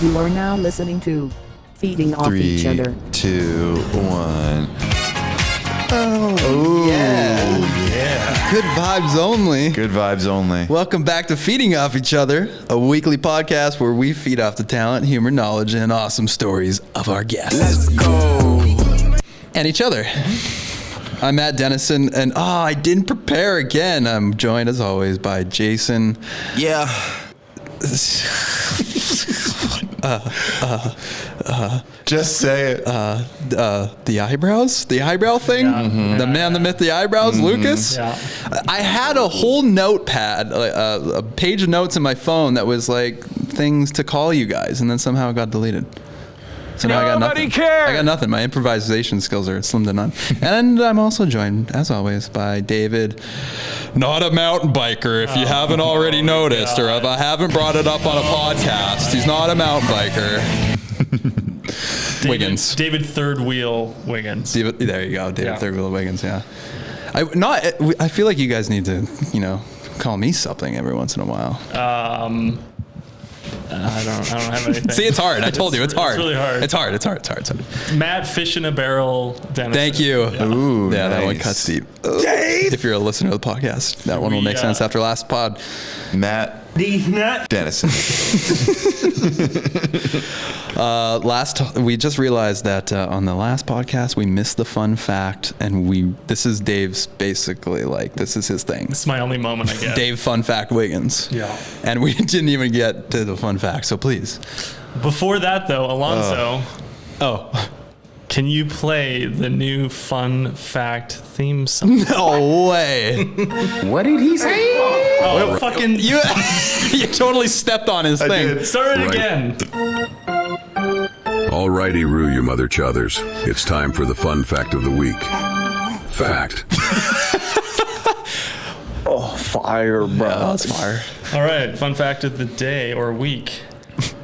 You are now listening to Feeding Off Each Other. 3, 2, 1. Oh, yeah. Good vibes only. Good vibes only. Welcome back to Feeding Off Each Other, a weekly podcast where we feed off the talent, humor, knowledge, and awesome stories of our guests. Let's go. And each other. I'm Matt Dennison, and I didn't prepare again. I'm joined, as always, by Jason. Yeah. Just say it. The eyebrows? The eyebrow thing? Yeah. Mm-hmm. The man, the myth, the eyebrows, Lucas? Yeah. I had a whole notepad, a page of notes in my phone that was like things to call you guys, and then somehow it got deleted. So now I got nothing. cares. I got nothing. My improvisation skills are slim to none. And I'm also joined, as always, by David, not a mountain biker, if you haven't already noticed, or if I haven't brought it up on a podcast. He's not a mountain biker. Wiggins. David Third Wheel Wiggins. David, there you go, David Yeah. Third Wheel Wiggins. Yeah. I feel like you guys need to, call me something every once in a while. I don't have anything. See, it's hard. I told you, it's hard. It's really hard. It's hard. Matt Fish in a Barrel Dennison. Thank you. Yeah. Ooh, Yeah, nice. that one cuts deep. If you're a listener of the podcast, that one will make sense after last pod. Matt Dennison. We just realized that on the last podcast we missed the fun fact, and this is Dave's basically this is his thing. It's my only moment I get. Dave Fun Fact Wiggins. Yeah. And we didn't even get to the fun fact, so please. Before that, though, Alonso, Oh. can you play the new Fun Fact theme song? No way. What did he say? Oh, fucking... You totally stepped on his thing. did. Start it again. Alrighty, Roo, you mother chothers. It's time for the fun fact of the week. Fact. Fire, bro. Yeah, that's fire. All right, fun fact of the day or week.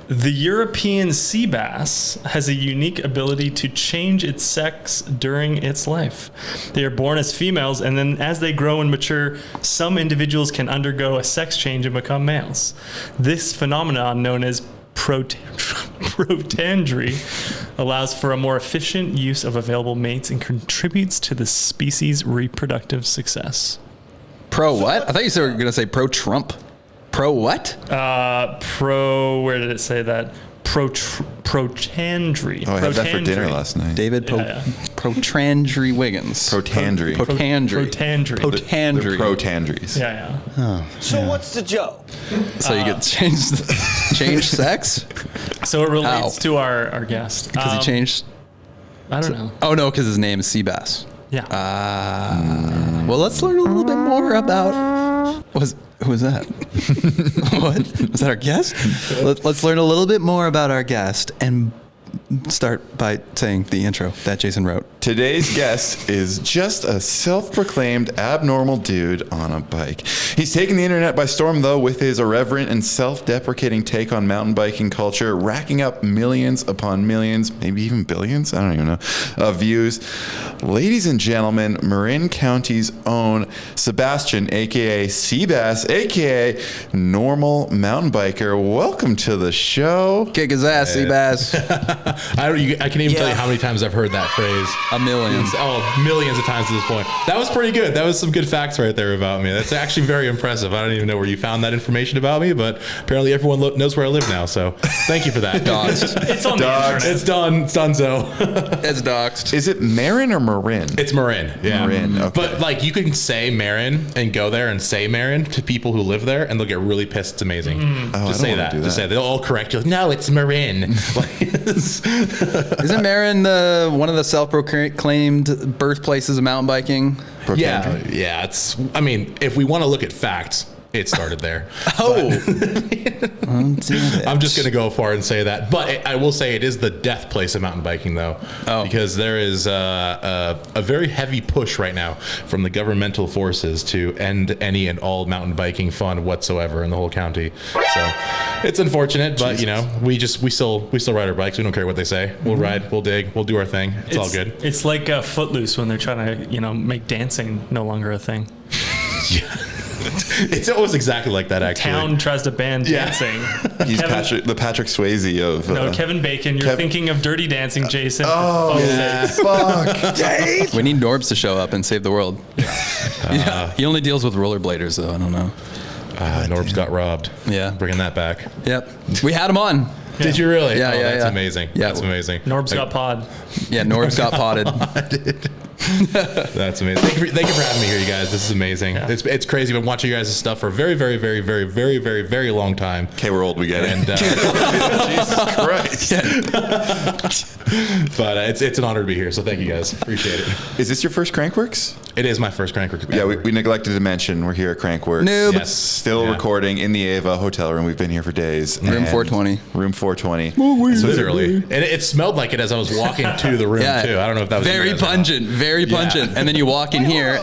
The European sea bass has a unique ability to change its sex during its life. They are born as females, and then as they grow and mature, some individuals can undergo a sex change and become males. This phenomenon, known as Protandry, allows for a more efficient use of available mates and contributes to the species' reproductive success. Pro what? I thought you were going to say pro-Trump. Pro what? Where did it say that? Protandry. Oh, I had that for dinner Protandry. last night. David Protandry Wiggins. Protandry. Protandry. Protandry. Protandry. Protandries. Yeah. So what's the joke? So you get change sex? So it relates How? to our guest. Because he changed. I don't know. Oh no, because his name is Seabass. Yeah. Well, let's learn a little bit more about. Who was that? What? Was that our guest? Let's learn a little bit more about our guest and start by saying the intro that Jason wrote. Today's guest is just a self-proclaimed abnormal dude on a bike. He's taken the internet by storm, though, with his irreverent and self-deprecating take on mountain biking culture, racking up millions upon millions, maybe even billions, I don't even know, of views. Ladies and gentlemen, Marin County's own Sebastian, a.k.a. Seabass, a.k.a. Normal Mountain Biker. Welcome to the show. Kick his ass, Seabass. I can't even tell you how many times I've heard that phrase. A million. Millions of times at this point. That was pretty good. That was some good facts right there about me. That's actually very impressive. I don't even know where you found that information about me, but apparently everyone knows where I live now. So thank you for that. Doxed. It's on the internet. It's done. It's done. So It's doxed. Is it Marin or Marin? it's Marin. Yeah. Marin, okay. But you can say Marin and go there and say Marin to people who live there, and they'll get really pissed. It's amazing. Just say that. Just say that. They'll all correct you. Like, no, it's Marin. Isn't Marin one of the self-proclaimed birthplaces of mountain biking? Yeah. It's. I mean, if we want to look at facts, it started there. Oh. I'm just going to go far and say that. But I will say it is the death place of mountain biking, though. Oh. Because there is a very heavy push right now from the governmental forces to end any and all mountain biking fun whatsoever in the whole county. So it's unfortunate, but we still ride our bikes. We don't care what they say. We'll ride, we'll dig, we'll do our thing. It's all good. It's like Footloose when they're trying to, make dancing no longer a thing. It's almost exactly like that, actually. Town tries to ban dancing. He's the Patrick Swayze of. No, Kevin Bacon. You're thinking of Dirty Dancing, Jason. Oh, fuck. Dave. We need Norbs to show up and save the world. Yeah. He only deals with rollerbladers, though. I don't know. Norbs got robbed. Yeah. Bringing that back. Yep. We had him on. Did you really? Yeah, yeah, That's yeah. amazing. Yeah. That's amazing. Norbs got pod. Yeah, Norbs got potted. That's amazing. Thank you for having me here, you guys. This is amazing. Yeah. It's crazy. I've been watching you guys' stuff for a very, very, very, very, very, very, very long time. Okay, we're old. We get it. And Jesus Christ. But it's an honor to be here. So thank you guys. Appreciate it. Is this your first Crankworks? It is my first Crankworks. Yeah, we neglected to mention we're here at Crankworks. Noob. Yes. Still recording in the Ava hotel room. We've been here for days. Room 420. Room 420. Literally. And it smelled like it as I was walking to the room, too. I don't know if that was very pungent. Very pungent. And then you walk in here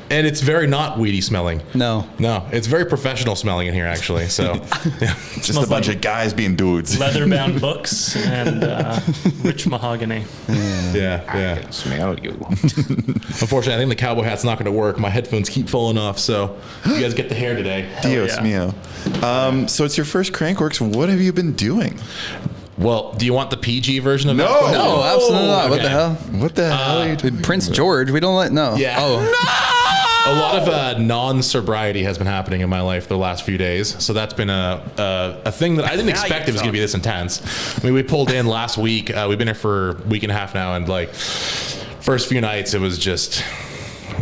and it's very not weedy smelling. No, it's very professional smelling in here, actually. So, yeah. Just a bunch of guys being dudes. Leather-bound books and rich mahogany. Yeah. I can smell you. Unfortunately, I think the cowboy hat's not going to work. My headphones keep falling off, so you guys get the hair today. Dios mio. So it's your first Crankworks. What have you been doing? Well, do you want the PG version of that? No, absolutely not. What the hell? What the hell are you doing? Prince George. We don't let no. Yeah. Oh. A lot of non-sobriety has been happening in my life the last few days. So that's been a thing that I didn't expect it was going to be this intense. I mean, we pulled in last week. We've been here for a week and a half now. And like first few nights, it was just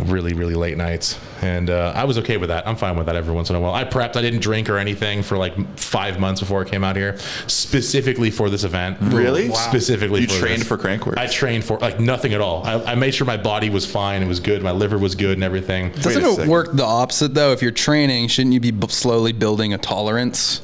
really, really late nights. And I was okay with that. I'm fine with that every once in a while. I prepped. I didn't drink or anything for like 5 months before I came out here, specifically for this event. Really? Wow. Specifically You for trained this. for Crankworks? I trained for like nothing at all. I made sure my body was fine. It was good. My liver was good and everything. Doesn't Wait a it second. work the opposite though? If you're training, shouldn't you be slowly building a tolerance?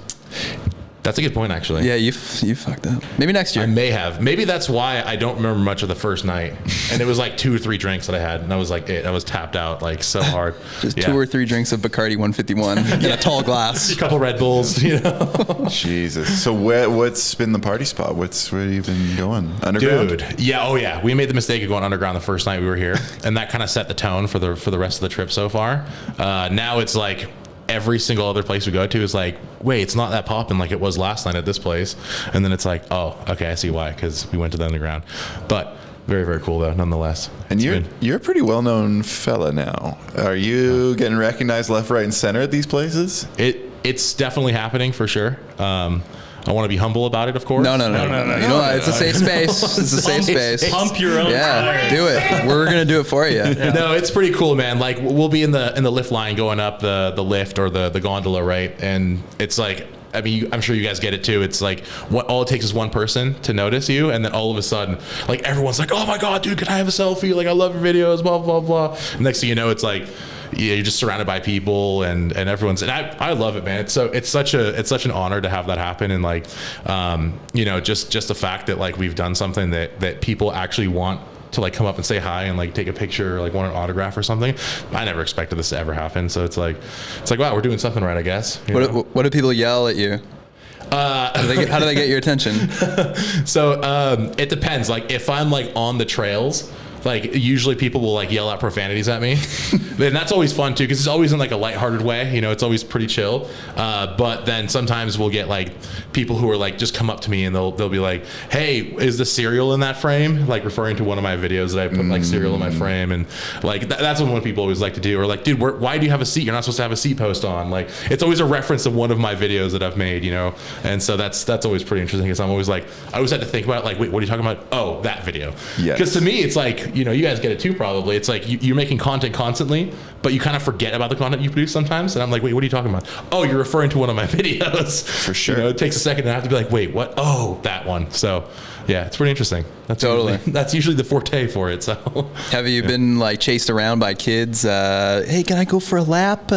That's a good point, actually. Yeah, you fucked up. Maybe next year. I may have. Maybe that's why I don't remember much of the first night. And it was like 2 or 3 drinks that I had, and I was like, I was tapped out like so hard. Just 2 or 3 drinks of Bacardi 151 in a tall glass. A couple Red Bulls, you know. Jesus. So what's been the party spot? Where have you been going? Underground? Dude, yeah, oh yeah. We made the mistake of going underground the first night we were here, and that kind of set the tone for the rest of the trip so far. Now it's like every single other place we go to is like, wait, it's not that popping like it was last night at this place. And then it's like, oh, okay, I see why, because we went to the underground. But very, very cool though, nonetheless. And you're a pretty well-known fella now. Are you getting recognized left, right, and center at these places? It's definitely happening for sure. I want to be humble about it, of course. No. You know, it's a safe space. It's a safe space. Pump your own tires. Do it. We're gonna do it for you. No, it's pretty cool, man. Like we'll be in the lift line going up the lift or the gondola, right? And it's like, I mean, I'm sure you guys get it too. It's like all it takes is one person to notice you, and then all of a sudden, like everyone's like, "Oh my god, dude, can I have a selfie? Like I love your videos." Blah blah blah. And next thing you know, it's like, yeah, you're just surrounded by people and everyone's, and I love it, man. It's such an honor to have that happen, and like, you know, just the fact that like we've done something that people actually want to like come up and say hi and like take a picture or like want an autograph or something. I never expected this to ever happen. So it's like wow, we're doing something right, I guess. What do people yell at you? How do they get your attention? So it depends. Like if I'm like on the trails, like usually people will like yell out profanities at me. And that's always fun too, because it's always in like a lighthearted way, you know, it's always pretty chill. But then sometimes we'll get like people who are like just come up to me and they'll be like, "Hey, is the cereal in that frame?" Like referring to one of my videos that I put like cereal in my frame, and like that's what people always like to do. Or like, "Dude, why do you have a seat? You're not supposed to have a seat post on." Like it's always a reference to one of my videos that I've made, you know. And so that's always pretty interesting, because I'm always like, I always had to think about it, like, wait, what are you talking about? Oh, that video. Yes. Because to me it's like, you know, you guys get it too probably. It's like you're making content constantly, but you kind of forget about the content you produce sometimes. And I'm like, wait, what are you talking about? Oh, you're referring to one of my videos. For sure. You know, it takes a second and I have to be like, wait, what? Oh, that one. So yeah, it's pretty interesting. That's Totally. That's usually the forte for it. So Have you been like chased around by kids? Hey, can I go for a lap?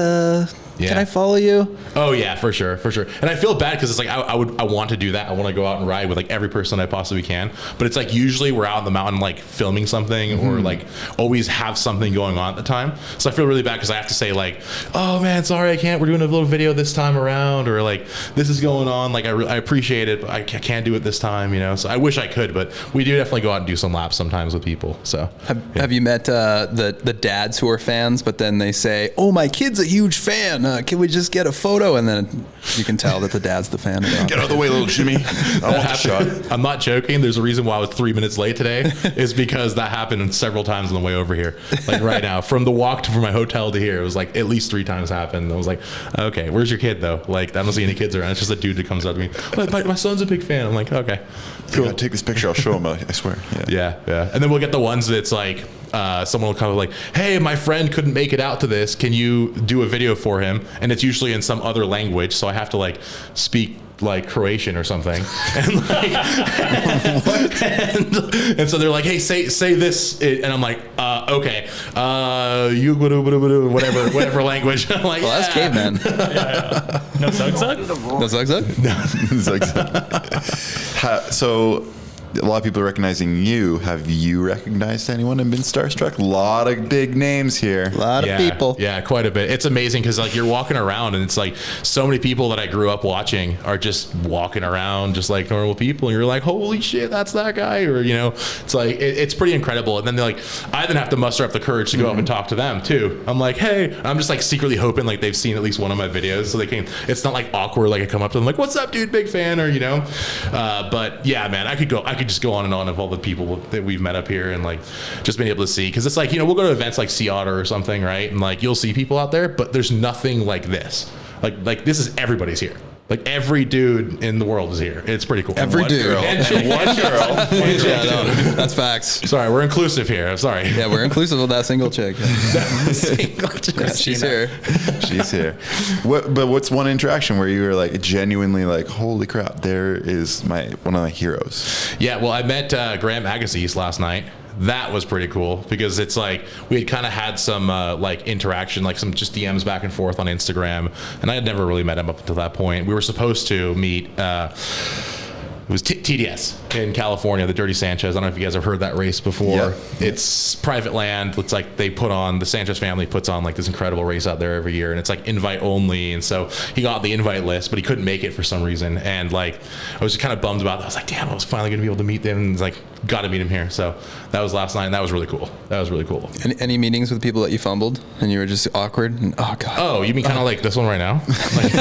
Can I follow you? Oh yeah, for sure. And I feel bad because it's like I want to do that. I want to go out and ride with like every person I possibly can. But it's like usually we're out in the mountain like filming something or like always have something going on at the time. So I feel really bad because I have to say like, "Oh man, sorry, I can't. We're doing a little video this time around," or like, "This is going on. Like I appreciate it, but I can't do it this time." You know. So I wish I could, but we do definitely go out and do some laps sometimes with people. So have you met the dads who are fans, but then they say, "Oh, my kid's a huge fan." can we just get a photo? And then you can tell that the dad's the fan. Get out of the way, little shimmy. I want the shot. I'm not joking. There's a reason why I was 3 minutes late today is because that happened several times on the way over here. Like right now, from the walk from my hotel to here, it was like at least 3 times happened. I was like, okay, where's your kid though? Like I don't see any kids around. It's just a dude that comes up to me. My son's a big fan. I'm like, okay, cool. Take this picture. I'll show him. I swear. Yeah. And then we'll get the ones that's like, someone will come up like, hey, my friend couldn't make it out to this. Can you do a video for him? And it's usually in some other language. So I have to like speak like Croatian or something. And like, and so they're like, hey, say this. And I'm like, okay. You whatever language. I'm like, Well, that's caveman. No zug zug? No zug zug? So a lot of people are recognizing you. Have you recognized anyone and been starstruck? A lot of big names here. A lot of people. Yeah, quite a bit. It's amazing because like you're walking around and it's like so many people that I grew up watching are just walking around just like normal people, and you're like, holy shit, that's that guy. Or it's like it's pretty incredible. And then they're like, I then have to muster up the courage to go up and talk to them too. I'm like, hey, I'm just like secretly hoping like they've seen at least one of my videos so they can. It's not like awkward. Like I come up to them like, what's up, dude? Big fan. Or but yeah, man, I could just go on and on of all the people that we've met up here and like just being able to see, because it's like we'll go to events like Sea Otter or something, right? And like you'll see people out there, but there's nothing like this. Like this is everybody's here. Like every dude in the world is here. It's pretty cool. Every dude. And one girl. That's facts. Sorry, we're inclusive here. I'm sorry. Yeah, we're inclusive of that single chick. Single chick. Yeah, she's here. She's here. But what's one interaction where you were like genuinely like, holy crap, there is one of my heroes? Yeah, well, I met Graham Agassiz last night. That was pretty cool because it's like we had kind of had some like interaction, like some just DMs back and forth on Instagram, and I had never really met him up until that point. We were supposed to meet. It was TDS in California, the Dirty Sanchez. I don't know if you guys have heard that race before. Yeah. It's private land. It's like the Sanchez family puts on like this incredible race out there every year, and it's like invite only. And so he got the invite list, but he couldn't make it for some reason. And like I was just kind of bummed about that. I was like, damn, I was finally gonna be able to meet them. And it's like, got to meet him here. So that was last night, and that was really cool. Any meetings with people that you fumbled and you were just awkward? And, oh god. Oh, you mean kind of like this one right now? Like,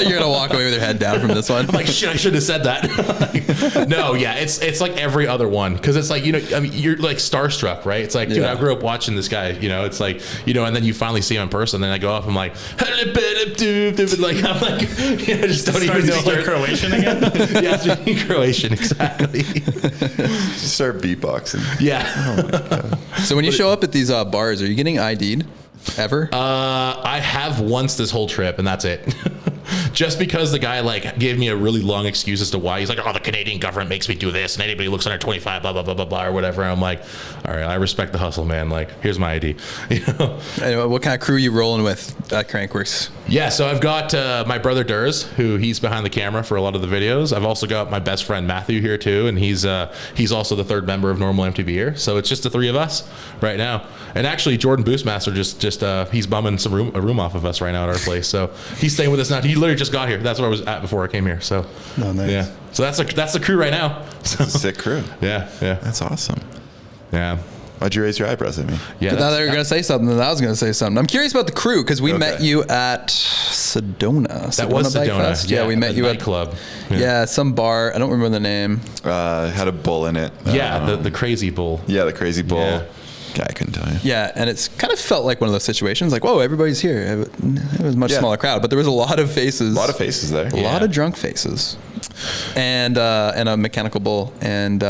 you're gonna walk away with your head down from this one? I'm like, shit, I should have said that. No, yeah, it's like every other one, because it's like I mean, you're like starstruck, right? It's like, dude, I grew up watching this guy, it's like, and then you finally see him in person, then I go up, I'm like, like I'm like, I just don't even know. Speaking Croatian again? Yeah, speaking Croatian, exactly. Just start beatboxing. Yeah. Oh my god. So when you show up at these bars, are you getting ID'd ever? I have once this whole trip, and that's it. Just because the guy like gave me a really long excuse as to why. He's like, oh, the Canadian government makes me do this, and anybody who looks under 25, blah blah blah blah blah, or whatever. And I'm like, all right, I respect the hustle, man. Like, here's my ID. Anyway, what kind of crew are you rolling with at Crankworks? Yeah, so I've got my brother Durs, who he's behind the camera for a lot of the videos. I've also got my best friend Matthew here too, and he's also the third member of NRML MTBer. So it's just the three of us right now. And actually, Jordan Boostmaster just he's bumming a room off of us right now at our place. So he's staying with us now. He literally just got here. That's where I was at before I came here. So nice. Yeah. So that's the crew right now. So, Sick crew. Yeah. That's awesome. Yeah. Why'd you raise your eyebrows at me? Yeah. But now they were going to say something, then I was going to say something. I'm curious about the crew because we Okay. met you at Sedona. That was Bike Sedona. Fest? Yeah, we met you at club. Yeah, some bar. I don't remember the name. Had a bull in it. Yeah, the crazy bull. Yeah, the crazy bull. Yeah. Yeah, I couldn't tell you. Yeah, and it's kind of felt like one of those situations like, whoa, everybody's here. It was a much smaller crowd, but there was a lot of faces. A lot of faces there. A lot of drunk faces. And a mechanical bull. And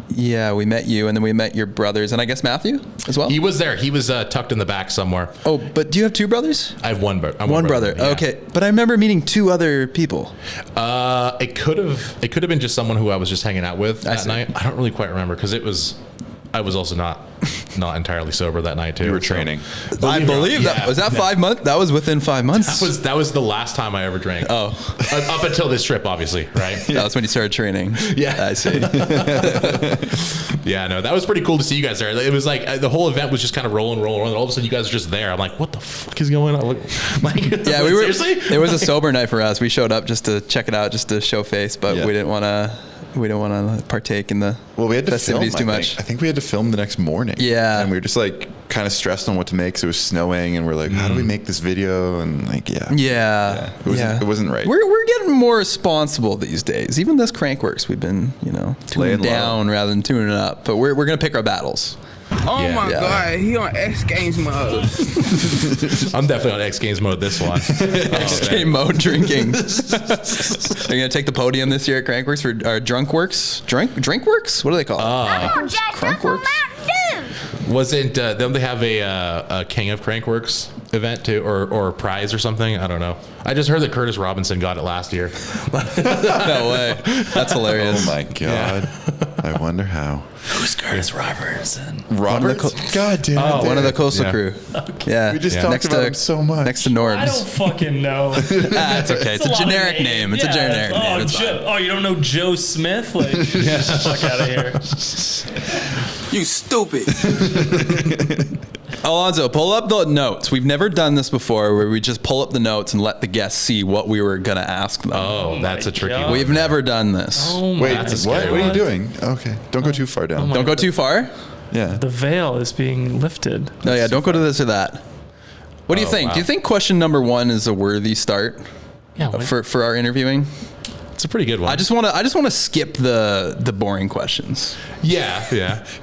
yeah, we met you, and then we met your brothers, and I guess Matthew as well? He was there. He was tucked in the back somewhere. Oh, but do you have two brothers? I have one brother. One brother. Yeah. Okay, but I remember meeting two other people. It could have been just someone who I was just hanging out with that night. I don't really quite remember because I was also not entirely sober that night too. You were training. I believe that. Was that 5 months? That was within 5 months? That was the last time I ever drank. Oh. Up until this trip, obviously, right? That was when you started training. Yeah. I see. Yeah, no, that was pretty cool to see you guys there. It was like the whole event was just kind of rolling. All of a sudden, you guys are just there. I'm like, what the fuck is going on? Like, yeah, we were. Seriously? It was a sober night for us. We showed up just to check it out, just to show face, but we didn't want to. We don't want to partake in the Well, we had to film festivities too much. I think we had to film the next morning. Yeah. And we were just like kind of stressed on what to make because it was snowing, and we're like, how do we make this video? And like, Yeah. It wasn't right. We're getting more responsible these days. Even this Crankworks, we've been, tuning Laying low. down rather than tuning up. But we're going to pick our battles. Oh my Yeah. God, he on X Games mode. I'm definitely on X Games mode this one. Game mode drinking. Are you going to take the podium this year at Crankworks for our Drunkworks? Drinkworks? What do they call it? Crankworks? Wasn't don't they have a King of Crankworks event too, or prize or something? I don't know. I just heard that Curtis Robinson got it last year. No way. That's hilarious. Oh my God. I wonder how. Who's Curtis Robertson? Robert? God damn it. One of the coastal Yeah. crew. Yeah. We just talked about him so much. Next to Norbs. I don't fucking know. It's okay. It's a lot of generic names. name. It's a generic Oh, name. It's fine. you don't know Joe Smith? Like, get the fuck out of here. You stupid. Alonzo, pull up the notes. We've never done this before where we just pull up the notes and let the guests see what we were going to ask them. Oh, that's a tricky God. one. We've never done this. Oh my Wait, That's a what? scary What are you one. doing? Okay. Don't go too far down. my- Don't go too far. Yeah. The veil is being lifted. No, yeah, don't go to this or that. What do you Oh, think? wow. Do you think question number 1 is a worthy start Yeah, what- for our interviewing? It's a pretty good one. I just want to skip the boring questions. yeah.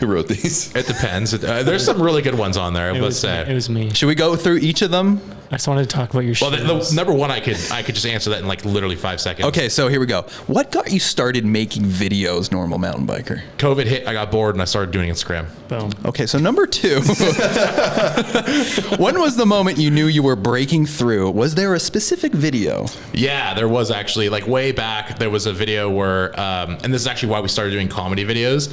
Who wrote these? It depends. There's some really good ones on there. it Let's was say. me. Should we go through each of them? I just wanted to talk about your Well, shoes. the number one, I could just answer that in like literally 5 seconds. Okay, so here we go. What got you started making videos, normal mountain biker? COVID hit. I got bored and I started doing Instagram. Boom. Okay, so number 2. When was the moment you knew you were breaking through? Was there a specific video? Yeah, there was actually, like way back, there was a video where, and this is actually why we started doing comedy videos.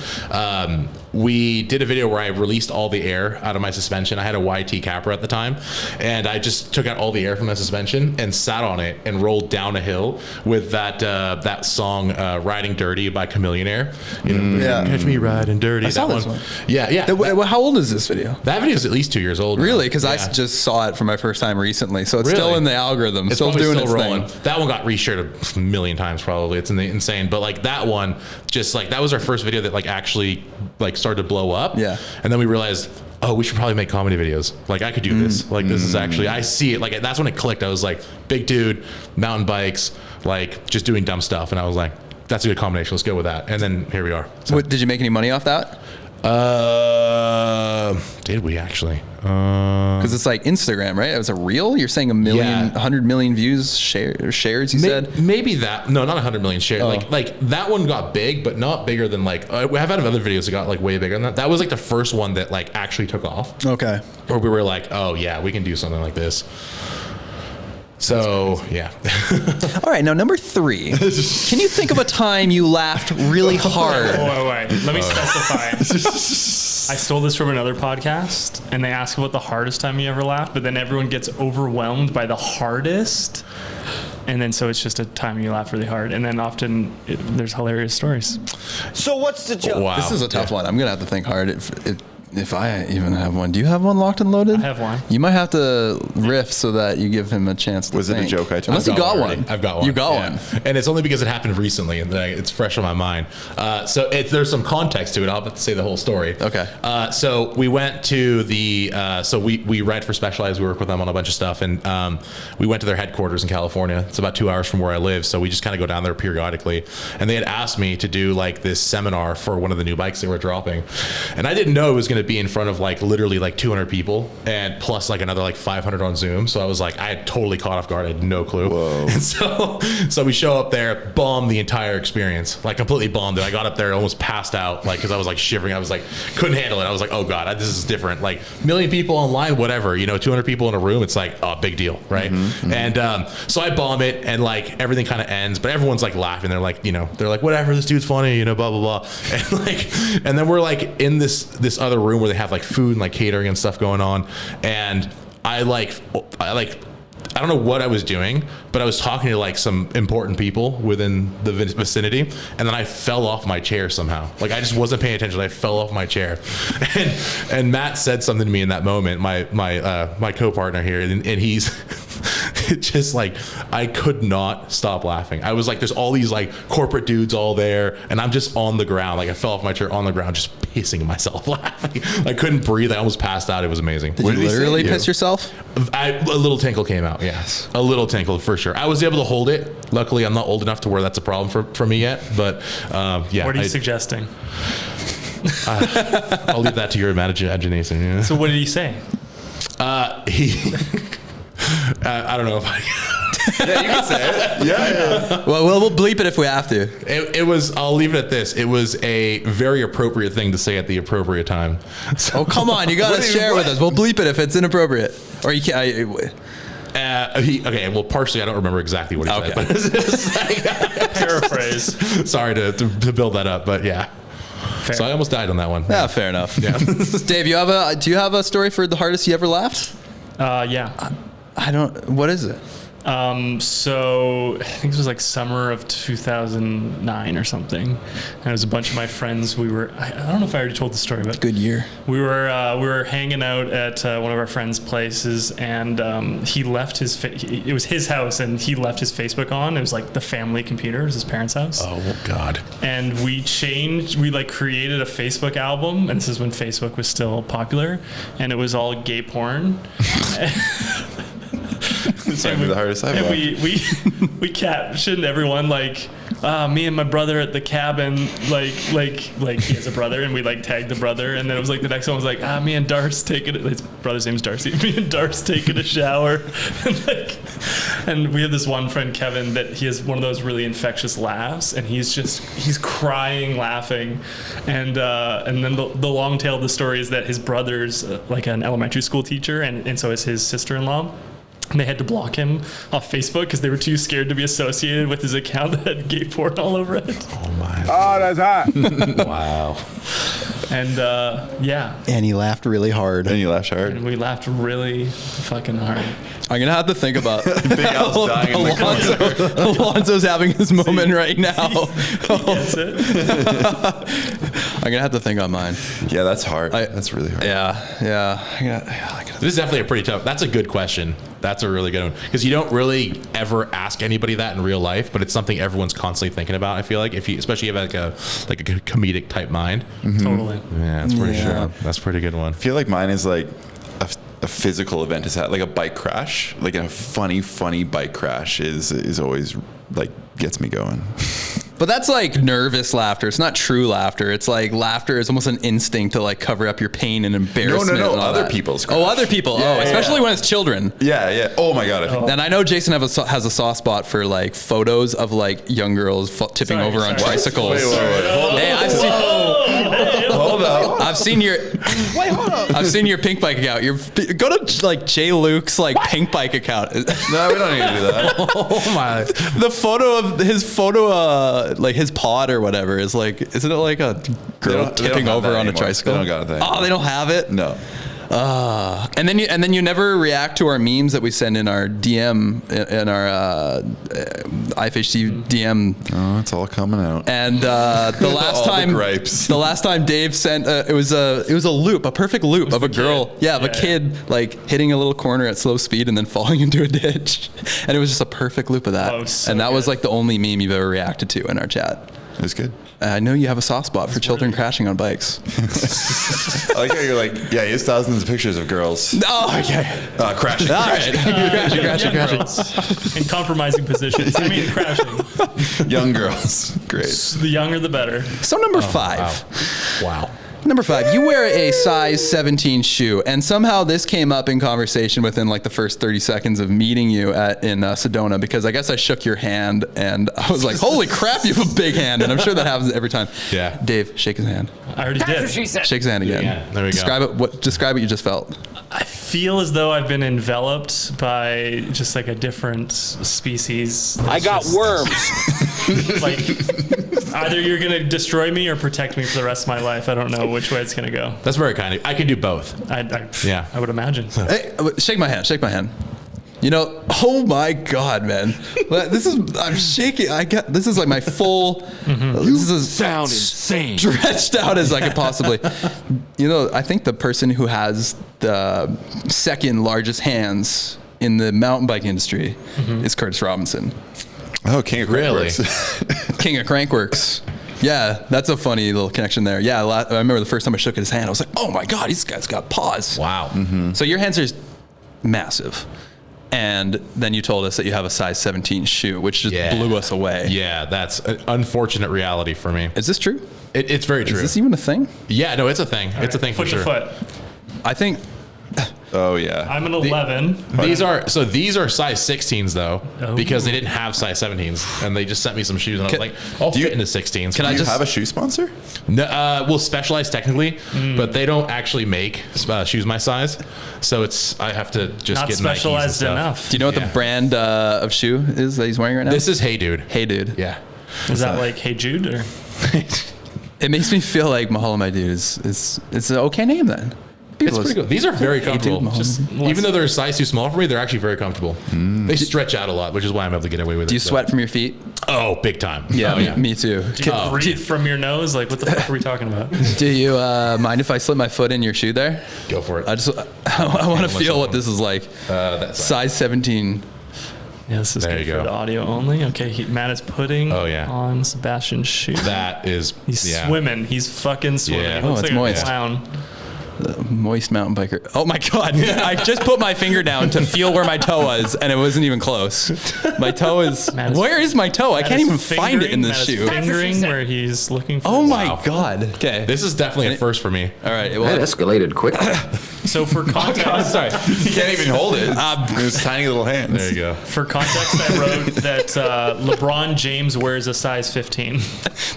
We did a video where I released all the air out of my suspension. I had a YT Capra at the time, and I just took out all the air from my suspension and sat on it and rolled down a hill with that song "Riding Dirty" by Chamillionaire. You know, Yeah. Catch me riding dirty. I saw that this one. Yeah. How old is this video? That video is at least 2 years old. Really? Because I Yeah. just saw it for my first time recently, so it's still Really? in the algorithm, It's still probably doing still its rolling. thing. That one got reshared a million times probably. It's insane. But like that one, just like that was our first video that like actually like started to blow up. Yeah. And then we realized, oh, we should probably make comedy videos. Like I could do this. Like this is actually, I see it. Like that's when it clicked. I was like, big dude, mountain bikes, like just doing dumb stuff. And I was like, that's a good combination. Let's go with that. And then here we are. So, What, did you make any money off that? did we actually? Because it's like Instagram, right? It was a reel. You're saying 100 million views, shares. You said. Maybe that. No, not 100 million shares. Oh. Like that one got big, but not bigger than like I've had other videos that got like way bigger than that. That was like the first one that like actually took off. Okay. Where we were like, oh yeah, we can do something like this. So yeah. All right. Now number 3. Can you think of a time you laughed really hard? Wait. Let me specify. I stole this from another podcast, and they ask about the hardest time you ever laughed, but then everyone gets overwhelmed by the hardest. And then so it's just a time you laugh really hard. And then often there's hilarious stories. So what's the joke? Wow. This is a tough one. I'm gonna have to think hard if I even have one. Do you have one locked and loaded? I have one. You might have to riff so that you give him a chance to Was it a think. joke I told? Unless you got one. I've got one. You got Yeah. one. And it's only because it happened recently and it's fresh on my mind. So there's some context to it. I'll have to say the whole story. Okay. So we went to the, so we write for Specialized. We work with them on a bunch of stuff. And we went to their headquarters in California. It's about 2 hours from where I live. So we just kind of go down there periodically. And they had asked me to do like this seminar for one of the new bikes they were dropping. And I didn't know it was going to be in front of like literally like 200 people and plus like another like 500 on Zoom. So I was like, I had totally caught off guard. I had no clue. Whoa. And so we show up there, bombed the entire experience, like completely bombed it. I got up there, almost passed out, like, cause I was like shivering. I was like, couldn't handle it. I was like, oh God, this is different. Like million people online, whatever, 200 people in a room. It's like, oh, big deal. Right. And, so I bomb it and like everything kind of ends, but everyone's like laughing. They're like, they're like, whatever, this dude's funny, blah, blah, blah. And like, and then we're like in this other room where they have like food and like catering and stuff going on. And I don't know what I was doing, but I was talking to like some important people within the vicinity, and then I fell off my chair somehow. Like I just wasn't paying attention. I fell off my chair, and Matt said something to me in that moment. My co-partner here, and he's it just like, I could not stop laughing. I was like, there's all these like corporate dudes all there, and I'm just on the ground. Like I fell off my chair on the ground, just pissing myself laughing. I couldn't breathe. I almost passed out. It was amazing. Did you literally piss yourself? A little tinkle came out. Yes, a little tinkle for sure. I was able to hold it. Luckily, I'm not old enough to where that's a problem for me yet. But yeah. What are you suggesting? I'll leave that to your imagination. Yeah. So what did he say? He. I don't know if I. Yeah, you can say it. Yeah. Well, we'll bleep it if we have to. It was. I'll leave it at this. It was a very appropriate thing to say at the appropriate time. So, Oh, come on. You got to share with us. We'll bleep it if it's inappropriate. Or you can't. okay. Well, partially, I don't remember exactly what he said. But it's like, Paraphrase. sorry to build that up, but yeah. Fair. So I almost died on that one. Yeah, fair enough. Yeah. Dave, do you have a story for the hardest you ever laughed? Yeah. I don't. What is it? So I think it was like summer of 2009 or something. And it was a bunch of my friends. I don't know if I already told the story, but Good year. we were hanging out at one of our friends' places, and he left it was his house, and he left his Facebook on. It was like the family computer. It was his parents' house. Oh God. And we created a Facebook album, and this is when Facebook was still popular, and it was all gay porn. This might be the hardest I've And we captioned everyone like, me and my brother at the cabin, like he has a brother, and we like tagged the brother, and then it was like the next one was like, me and Darce his brother's name's Darcy, me and Darce taking a shower, and we have this one friend Kevin that he has one of those really infectious laughs, and he's crying laughing, and then the long tail of the story is that his brother's like an elementary school teacher, and so is his sister-in-law. And they had to block him off Facebook because they were too scared to be associated with his account that had gay porn all over it. Oh my. Oh, that's hot. Wow. And yeah, And he laughed really hard. And you laughed hard. and we laughed really fucking hard. I'm gonna have to think about Big Al's dying in the corner. Alonso's having his moment right now. That's it. I'm gonna have to think on mine. Yeah, that's hard. That's really hard. Yeah. This is definitely a pretty tough. That's a good question. That's a really good one because you don't really ever ask anybody that in real life, but it's something everyone's constantly thinking about. I feel like especially if you have like a comedic type mind. Totally. Yeah, that's pretty Yeah. sure. That's a pretty good one. I feel like mine is like a physical event is like a bike crash. Like a funny bike crash is always like gets me going. But that's like nervous laughter. It's not true laughter. It's like laughter is almost an instinct to like cover up your pain and embarrassment. No. and all Other that. people's Oh, other people. Yeah, Especially when it's children. Yeah. Oh my God. I think And I know Jason has a soft spot for like photos of like young girls tipping over on tricycles. Wait, hold on. Hey, Hold up. I've seen your pink bike account. Go to like Jay Luke's like pink bike account. No, we don't need to do that. Oh my! The photo, like his pod or whatever, is like, isn't it like a girl They don't tipping have over that on a anymore. tricycle? They don't got that. Oh, they don't have it. No. And then you never react to our memes that we send in our DM in our IFHC DM. Oh, it's all coming out. And the last All the time, gripes. the last time Dave sent it was a loop, a perfect loop of a girl, of a kid like hitting a little corner at slow speed and then falling into a ditch, and it was just a perfect loop of that. Oh, so and that was good. like the only meme you've ever reacted to in our chat. It was good. I know you have a soft spot for children crashing on bikes. I like how you're like, yeah, he has thousands of pictures of girls Oh, okay. crashing. All right. Crashing. Young girls in compromising positions. I mean, crashing. Young girls. Great. The younger, the better. So number 5. Wow. Number 5, you wear a size 17 shoe, and somehow this came up in conversation within like the first 30 seconds of meeting you in Sedona, because I guess I shook your hand and I was like, holy crap, you have a big hand. And I'm sure that happens every time. Yeah. Dave, shake his hand. I already did. Shake his hand again. Yeah, there we go. Describe what you just felt. I feel as though I've been enveloped by just like a different species. I got worms. Like either you're gonna destroy me or protect me for the rest of my life. I don't know which way it's gonna go. That's very kind of. I can do both. Yeah. I would imagine. Hey, shake my hand. You know, oh my God, man. I'm shaking. This is like my full, this is Sound insane. stretched out as I could possibly. You know, I think the person who has the second largest hands in the mountain bike industry is Curtis Robinson. Oh, King of Really? Crankworks. King of Crankworks. Yeah, that's a funny little connection there. Yeah, I remember the first time I shook his hand, I was like, oh my God, this guy's got paws. Wow. So your hands are massive. And then you told us that you have a size 17 shoe, which just blew us away. Yeah, that's an unfortunate reality for me. Is this true? It's very true. Is this even a thing? Yeah, no, it's a thing. It's a thing for Foot sure. to foot. I think Oh yeah. I'm an 11. These are size 16s though, because they didn't have size 17s, and they just sent me some shoes, and I was like, I'll fit into 16s. Can I Do you just have a shoe sponsor? No, well, Specialized technically, but they don't actually make shoes my size, so I have to just Not get specialized Nikes and stuff. enough. do you know what Yeah. the brand of shoe is that he's wearing right now? This is Hey Dude. Hey Dude. Yeah. Is that like Hey Jude or? It makes me feel like Mahalo My Dude is it's an okay name then. It's pretty good. These are very comfortable. Mahalo. Just, even though they're a size too small for me, they're actually very comfortable. They stretch out a lot, which is why I'm able to get away with it. Do you so. sweat from your feet? Oh, big time. Yeah, Oh, me too. Do you breathe from your nose? Like, what the fuck are we talking about? Do you mind if I slip my foot in your shoe there? Go for it. I want to feel what this is like. That's Size 17. Yeah, this is There good you for go. the audio only. Okay, Matt is putting on Sebastian's shoe. That is. He's swimming. He's fucking swimming. Yeah. He looks it's like moist. a clown. Moist mountain biker. Oh my God. I just put my finger down to feel where my toe was, and it wasn't even close. My toe is. Matt is- Where is my toe? I can't even find it in this Matt is shoe. Fingering where he's looking for. Oh his- my God. Okay. This is definitely a first for me. All right. That Well, escalated quick. So for context, sorry. He can't even hold it. His tiny little hands. There you go. For context, I wrote that LeBron James wears a size 15.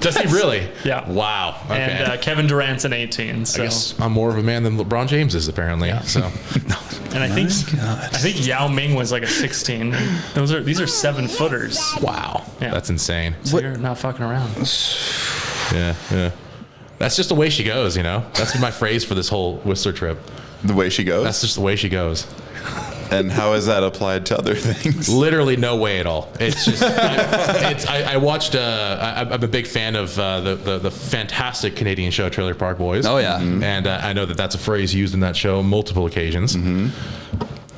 Does he really? Yeah. Wow. Okay. And Kevin Durant's an 18. So. I guess I'm more of a man than LeBron James is apparently. So And I think Yao Ming was like a 16. These are 7-footers. wow, Yeah. that's insane. So you're not fucking around. Yeah. That's just the way she goes, you know. That's my phrase for this whole Whistler trip. The way she goes. That's just the way she goes. And how is that applied to other things? Literally no way at all. It's just I watched. I'm a big fan of the fantastic Canadian show Trailer Park Boys. Oh, yeah. And I know that that's a phrase used in that show multiple occasions.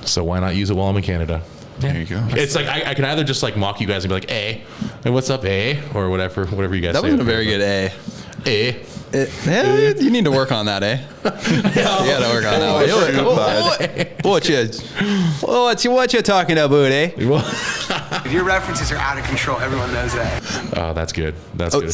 So why not use it while I'm in Canada? There you go. It's like I can either just like mock you guys and be like, "Hey, and what's up, eh?" or whatever you guys That say. wasn't a very good A. Eh. You need to work on that, eh? You gotta work on that. What you talking about, eh? Your references are out of control. Everyone knows that. Oh, that's good. That's good.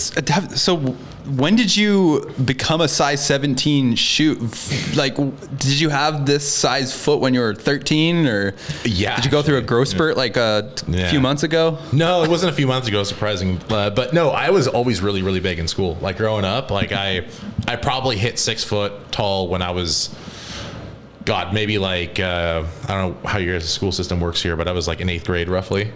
So when did you become a size 17 shoe? Like, did you have this size foot when you were 13, or Yeah, did you go through a growth spurt like a few months ago? No, it wasn't a few months ago, surprising. But no, I was always really, really big in school. Like growing up, like I probably hit 6 foot tall when I was, God, maybe like, I don't know how your guys' school system works here, but I was like in 8th grade roughly.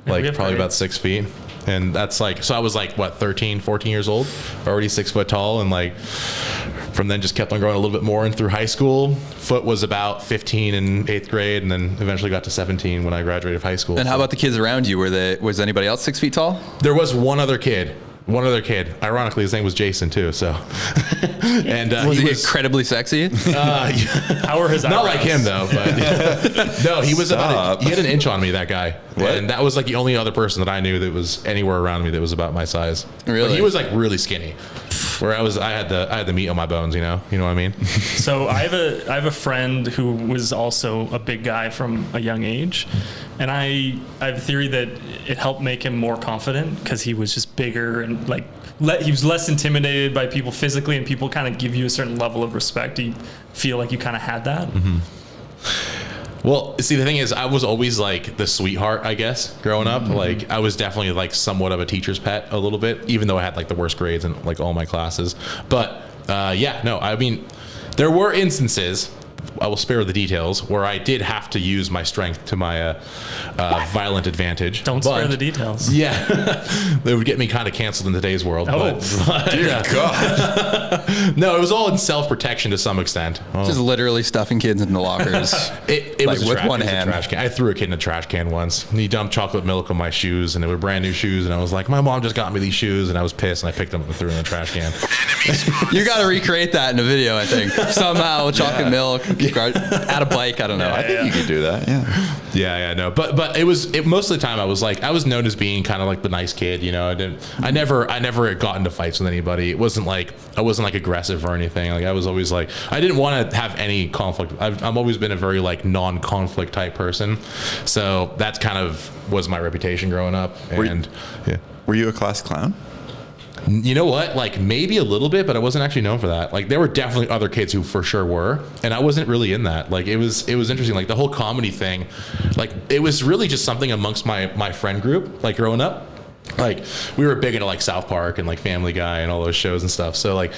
Like probably about 6 feet. And that's like, so I was like, what, 13, 14 years old, already 6 foot tall. And like, from then just kept on growing a little bit more. And through high school, foot was about 15 in 8th grade, and then eventually got to 17 when I graduated high school. And how about the kids around you? Was anybody else 6 feet tall? There was one other kid. Ironically, his name was Jason too. So, and Was he incredibly sexy? How are his not eyebrows? like him though. But no, he was he had an inch on me. That guy, and that was like the only other person that I knew that was anywhere around me that was about my size. Really? But he was like really skinny. Where I had the meat on my bones. You know what I mean? So I have a friend who was also a big guy from a young age, and I have a theory that it helped make him more confident because he was just bigger and like he was less intimidated by people physically, and people kind of give you a certain level of respect. You feel like you kind of had that. Well, see, the thing is, I was always like the sweetheart, I guess, growing up. Like, I was definitely like somewhat of a teacher's pet a little bit, even though I had like the worst grades in like all my classes. But I mean, there were instances, I will spare the details, where I did have to use my strength to my violent advantage. Don't spare the details. Yeah, they would get me kind of canceled in today's world. Oh, dear God! No, it was all in self-protection to some extent. Just literally stuffing kids into lockers. It Like was with one it was a hand. trash can. I threw a kid in a trash can once. And he dumped chocolate milk on my shoes, and they were brand new shoes. And I was like, "My mom just got me these shoes," and I was pissed, and I picked them up and threw them in the trash can. You got to recreate that in a video, I think. Somehow, chocolate milk. At a bike, I don't know. I think you could do that. Yeah. Yeah, no, but most of the time I was known as being kind of like the nice kid, you know. I never got into fights with anybody. It wasn't like I wasn't like aggressive or anything. Like I was always like I didn't want to have any conflict. I've always been a very like non-conflict type person, so that's kind of was my reputation growing up. And Were you a class clown? you know what? Like maybe a little bit, but I wasn't actually known for that. Like there were definitely other kids who for sure were, and I wasn't really in that. Like it was interesting. Like the whole comedy thing, like it was really just something amongst my friend group. Like growing up, like we were big into like South Park and like Family Guy and all those shows and stuff. So like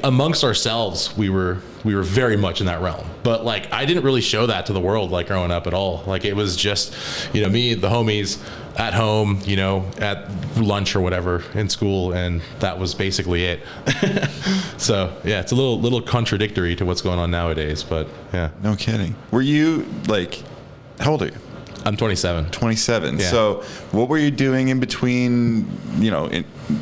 amongst ourselves, we were very much in that realm. But like I didn't really show that to the world like growing up at all. Like it was just, you know, me, the homies at home, you know, at lunch or whatever in school, and that was basically it. So yeah, it's a little contradictory to what's going on nowadays, but yeah. No kidding. Were you like, how old are you? I'm 27. 27. Yeah. So what were you doing in between, you know,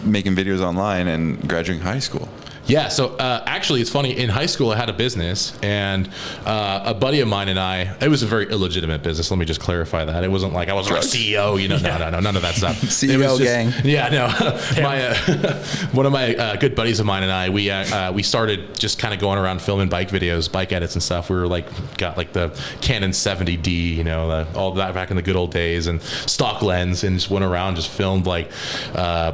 making videos online and graduating high school? Yeah, so actually, it's funny. In high school, I had a business, and a buddy of mine and I. It was a very illegitimate business. Let me just clarify that. It wasn't like I wasn't a CEO. You know, no, none of that stuff. CEO It was just, gang. Yeah, no. My one of my good buddies of mine and I, we started just kind of going around filming bike videos, bike edits and stuff. We were like got like the Canon 70D, you know, all that back in the good old days, and stock lens, and just went around, just filmed like,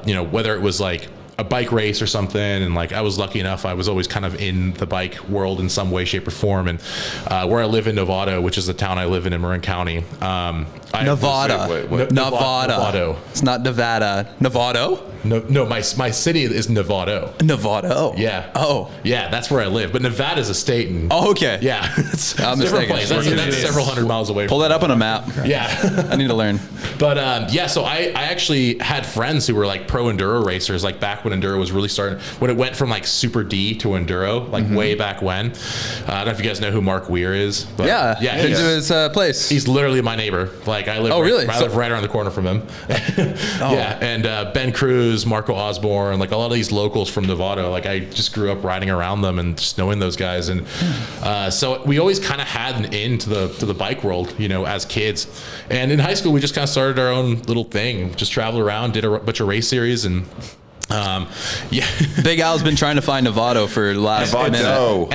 you know, whether it was like a bike race or something, and like I was lucky enough, I was always kind of in the bike world in some way, shape, or form. And where I live in Novato, which is the town I live in Marin County. Nevada. Novato. It's not Nevada. Novato? No, my city is Novato. Novato. Yeah. Oh. Yeah, that's where I live. But Nevada is a state. And Oh, okay. yeah, it's I'm a different mistaken. place. That's several hundred miles away. Pull that up on a map. Yeah. I need to learn. But yeah, so I actually had friends who were like pro enduro racers, like back when enduro was really starting, when it went from like super D to enduro, like way back when. I don't know if you guys know who Mark Weir is. But Yeah. Been he's, to his place. he's literally my neighbor. Like I live, I live right around the corner from him. Yeah, and Ben Cruz, Marco Osborne, like a lot of these locals from Novato. Like I just grew up riding around them and just knowing those guys, and so we always kind of had an in to the bike world, you know, as kids. And in high school, we just kind of started our own little thing, just traveled around, did a bunch of race series, and yeah. Big Al's been trying to find Novato for the last minute. Novato.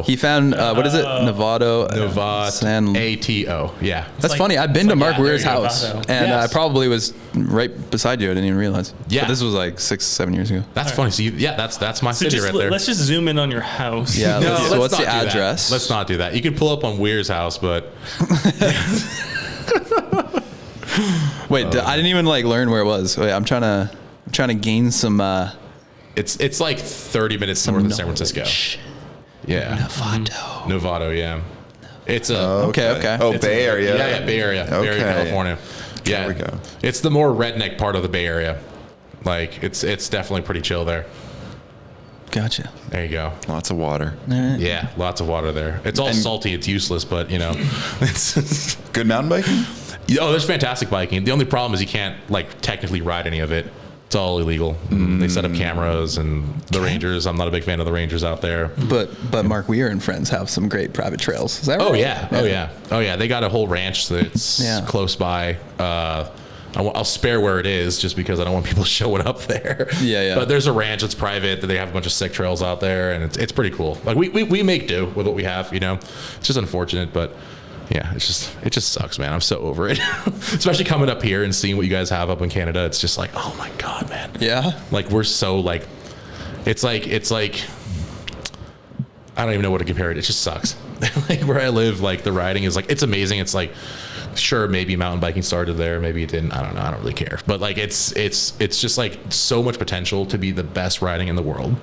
He found what is it? Novato. Novato. Yeah. That's funny. I've been to Mark Weir's house, Novato. and I probably was right beside you. I didn't even realize. Yeah. But this was like 6-7 years ago. That's funny. So that's my city right there. Let's just zoom in on your house. Yeah. No, so what's not the do that. address? Let's not do that. You can pull up on Weir's house, but Wait, I didn't even like learn where it was. Wait, I'm trying to gain some. it's like 30 minutes north of San Francisco. Yeah. Novato, yeah. It's a Okay. Oh, it's Bay Area. Yeah, Bay Area. Bay Area, Okay. California. Yeah. There we go. It's the more redneck part of the Bay Area. Like it's definitely pretty chill there. Gotcha. There you go. Lots of water. Yeah, lots of water there. It's all salty. It's useless, but you know, it's Good mountain biking? oh, there's fantastic biking. The only problem is you can't like technically ride any of it. It's all illegal. They set up cameras, and the Rangers. I'm not a big fan of the Rangers out there. But Mark Weir and friends have some great private trails. Is that right? Oh yeah. They got a whole ranch that's close by. I'll spare where it is just because I don't want people showing up there. Yeah. But there's a ranch that's private that they have a bunch of sick trails out there, and it's pretty cool. Like we make do with what we have, you know. It's just unfortunate, but yeah, it just sucks, man. I'm so over it. Especially coming up here and seeing what you guys have up in Canada. It's just like, oh my God, man. Yeah. Like we're so like, it's like I don't even know what to compare it. It just sucks. Like where I live, like the riding is like, it's amazing. It's like, sure, maybe mountain biking started there, maybe it didn't. I don't know. I don't really care. But like it's just like so much potential to be the best riding in the world.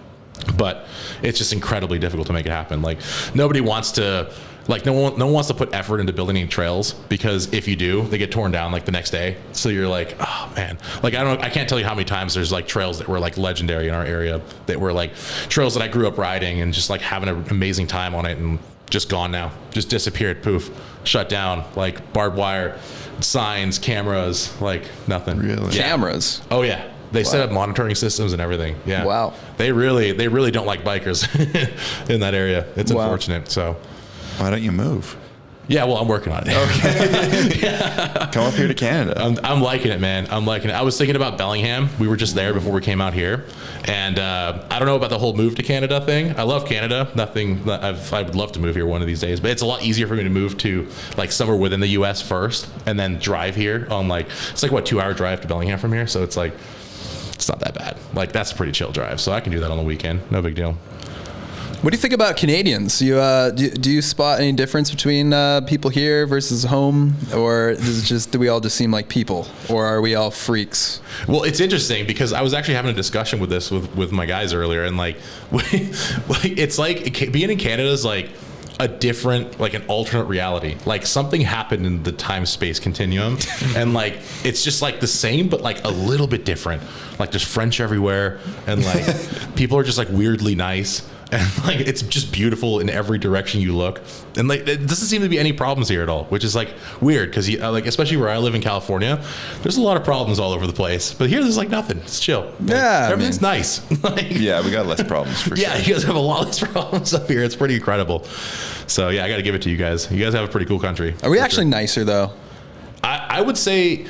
But it's just incredibly difficult to make it happen. Like nobody wants to, like no one wants to put effort into building any trails, because if you do, they get torn down like the next day. So you're like, oh man, like I can't tell you how many times there's like trails that were like legendary in our area that were like trails that I grew up riding and just like having an amazing time on it, and just gone now, just disappeared, poof, shut down, like barbed wire, signs, cameras, like nothing. Really? Cameras. Oh yeah. They set up monitoring systems and everything. Yeah. Wow. They really don't like bikers in that area. It's unfortunate. So Why don't you move? yeah, well, I'm working on it. Okay. Come up here to Canada. I'm liking it, man. I'm liking it. I was thinking about Bellingham. We were just there before we came out here, and I don't know about the whole move to Canada thing. I love Canada. I would love to move here one of these days, but it's a lot easier for me to move to like somewhere within the U.S. first, and then drive here on it's like what 2-hour drive to Bellingham from here. So it's like it's not that bad. Like that's a pretty chill drive, so I can do that on the weekend. No big deal. What do you think about Canadians? You do you spot any difference between people here versus home, or do we all just seem like people, or are we all freaks? Well, it's interesting because I was actually having a discussion with this with my guys earlier, and it's like being in Canada is like a different, like an alternate reality. Like something happened in the time-space continuum, and like it's just like the same, but like a little bit different. Like there's French everywhere, and like people are just like weirdly nice. And like it's just beautiful in every direction you look, and like it doesn't seem to be any problems here at all, which is like weird because like especially where I live in California, there's a lot of problems all over the place. But here there's like nothing. It's chill. Yeah, everything's nice. Yeah, we got less problems for sure. Yeah, you guys have a lot less problems up here. It's pretty incredible. So yeah, I got to give it to you guys. You guys have a pretty cool country. Are we actually nicer though? I would say.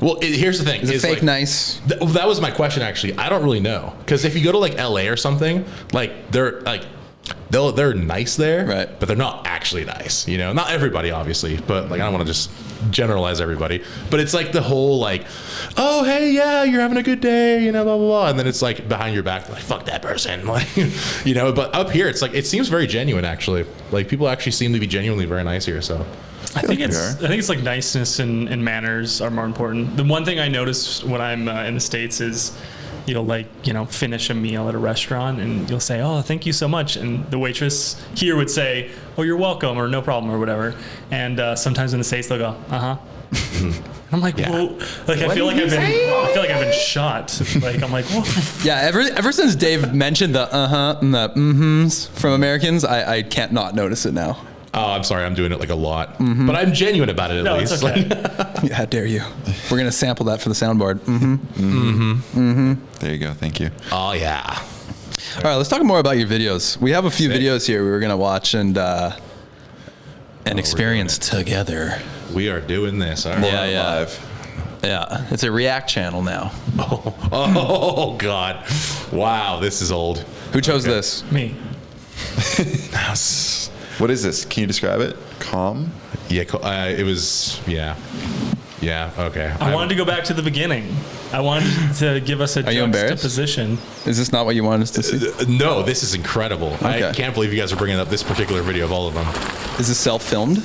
Well, here's the thing. Is it fake like, nice? That was my question, actually. I don't really know. Because if you go to like LA or something, like they're nice there, right? But they're not actually nice. You know, not everybody, obviously, but like I don't want to just generalize everybody. But it's like the whole like, oh hey, yeah, you're having a good day, you know, blah blah blah, and then it's like behind your back, like fuck that person, like, you know. But up here, it's like it seems very genuine, actually. Like people actually seem to be genuinely very nice here. So. I think it's like niceness and manners are more important. The one thing I notice when I'm in the States is you'll finish a meal at a restaurant and you'll say, oh, thank you so much. And the waitress here would say, oh, you're welcome, or no problem, or whatever. And sometimes in the States they'll go, uh-huh. I'm like, yeah. Whoa, like I feel like I've been shot. Like I'm like, whoa. Yeah, ever since Dave mentioned the uh-huh and the mm-hms from Americans, I can't not notice it now. Oh, I'm sorry. I'm doing it like a lot, but I'm genuine about it at least. It's okay. Yeah, how dare you? We're gonna sample that for the soundboard. Mm-hmm. Mm-hmm. Mm-hmm. There you go. Thank you. Oh yeah. All right, let's talk more about your videos. We have a few videos here we were gonna watch and experience together. We are doing this. All right. Yeah. Live. Yeah, it's a React channel now. Oh God. Wow, this is old. Who chose this? Me. What is this? Can you describe it? Calm? Yeah, it was. Yeah. Okay. I wanted to go back to the beginning. I wanted to give us a juxtaposition. Is this not what you wanted us to see? No, this is incredible. Okay. I can't believe you guys are bringing up this particular video of all of them. Is this self-filmed?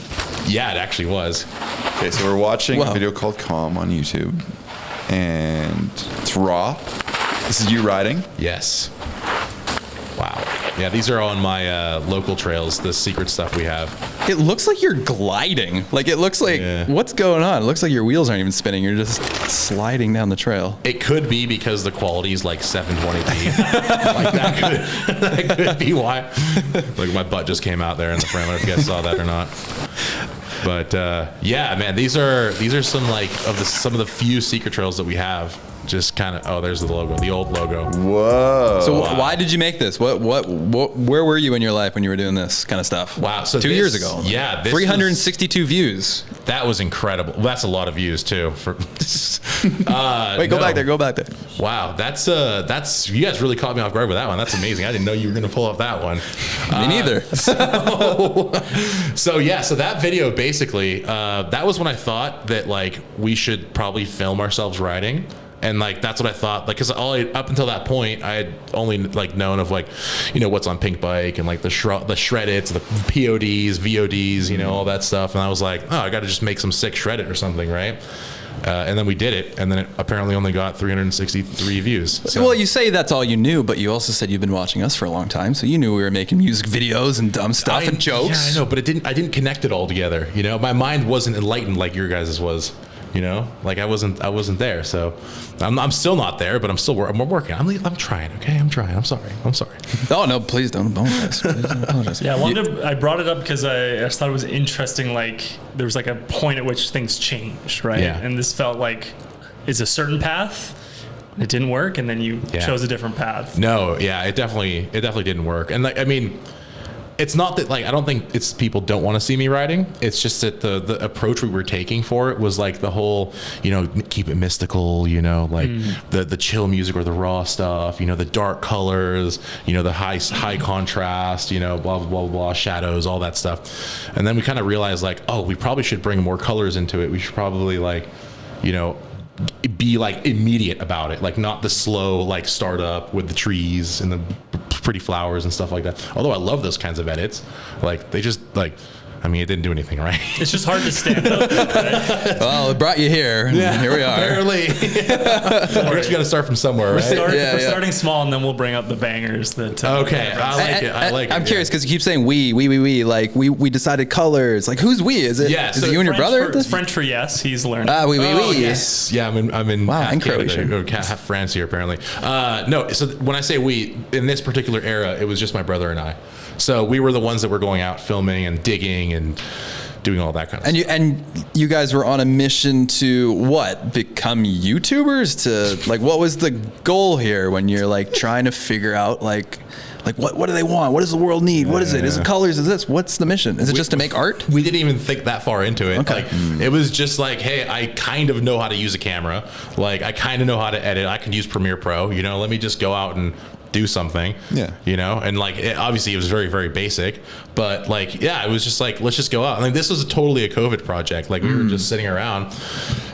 Yeah, it actually was. Okay, so we're watching a video called Calm on YouTube, and it's raw. This is you riding? Yes. Wow. Yeah, these are on my local trails, the secret stuff we have. It looks like you're gliding. Like, it looks like, what's going on? It looks like your wheels aren't even spinning. You're just sliding down the trail. It could be because the quality is like 720p. Like that could be why. Like my butt just came out there in the frame. I don't know if you guys saw that or not. But yeah, man, these are some some of the few secret trails that we have. Just kind of, there's the logo, the old logo. Whoa. So why did you make this? Where were you in your life when you were doing this kind of stuff? Wow. So 2 years ago. Yeah. 362 views. That was incredible. Well, that's a lot of views too. Wait, go back there. Wow. That's you guys really caught me off guard with that one. That's amazing. I didn't know you were going to pull up that one. Me neither. So that video basically, that was when I thought that like we should probably film ourselves riding. And like that's what I thought, like, because up until that point I had only like known of like, you know, what's on Pink Bike and like the Shreddits, the PODs, VODs, you know, all that stuff. And I was like, I got to just make some sick Shreddit or something, right? And then we did it, and then it apparently only got 363 views. So. Well, you say that's all you knew, but you also said you've been watching us for a long time, so you knew we were making music videos and dumb stuff and jokes. Yeah, I know, but I didn't connect it all together. You know, my mind wasn't enlightened like your guys' was. You know, like I wasn't there, so I'm still not there, but I'm working. I'm trying. Okay, I'm trying. I'm sorry. Oh no, please don't apologize. Please don't apologize. Yeah, I brought it up because I just thought it was interesting. Like there was like a point at which things changed, right? Yeah. And this felt like is a certain path, it didn't work, and then you chose a different path. No, yeah, it definitely didn't work. And like, I mean, it's not that like I don't think it's people don't want to see me riding. It's just that the approach we were taking for it was like the whole, you know, keep it mystical, you know, like the chill music or the raw stuff, you know, the dark colors, you know, the high contrast, you know, blah blah blah blah, shadows, all that stuff. And then we kind of realized like, oh, we probably should bring more colors into it. We should probably like, you know, be like immediate about it, like not the slow like startup with the trees and the pretty flowers and stuff like that. Although I love those kinds of edits, like they just like, I mean, it didn't do anything, right? It's just hard to stand up. Right? Well, it brought you here. Yeah, here we are. Apparently. I guess we got to start from somewhere, right? We're starting small, and then we'll bring up the bangers. That okay, I like it. I like it. I'm curious because you keep saying we. Like we decided colors. Like who's we? Is it? Yeah, is it you and your brother? It's French for yes. He's learning. We. Yes. Yeah, I'm in. Wow, half and Croatian. Canada, or half France here apparently. No, so when I say we, in this particular era, it was just my brother and I. So we were the ones that were going out filming and digging and doing all that kind of stuff. And you guys were on a mission to what? Become YouTubers? To like, what was the goal here when you're like trying to figure out like what do they want? What does the world need? What is it? Is it colors? Is this? What's the mission? Is it just to make art? We didn't even think that far into it. Okay. Like it was just like, hey, I kind of know how to use a camera. Like I kind of know how to edit. I can use Premiere Pro. You know, let me just go out and do something. Yeah. You know, and like obviously it was very, very basic, but like, yeah, it was just like, let's just go out. Like this was totally a COVID project. Like we were just sitting around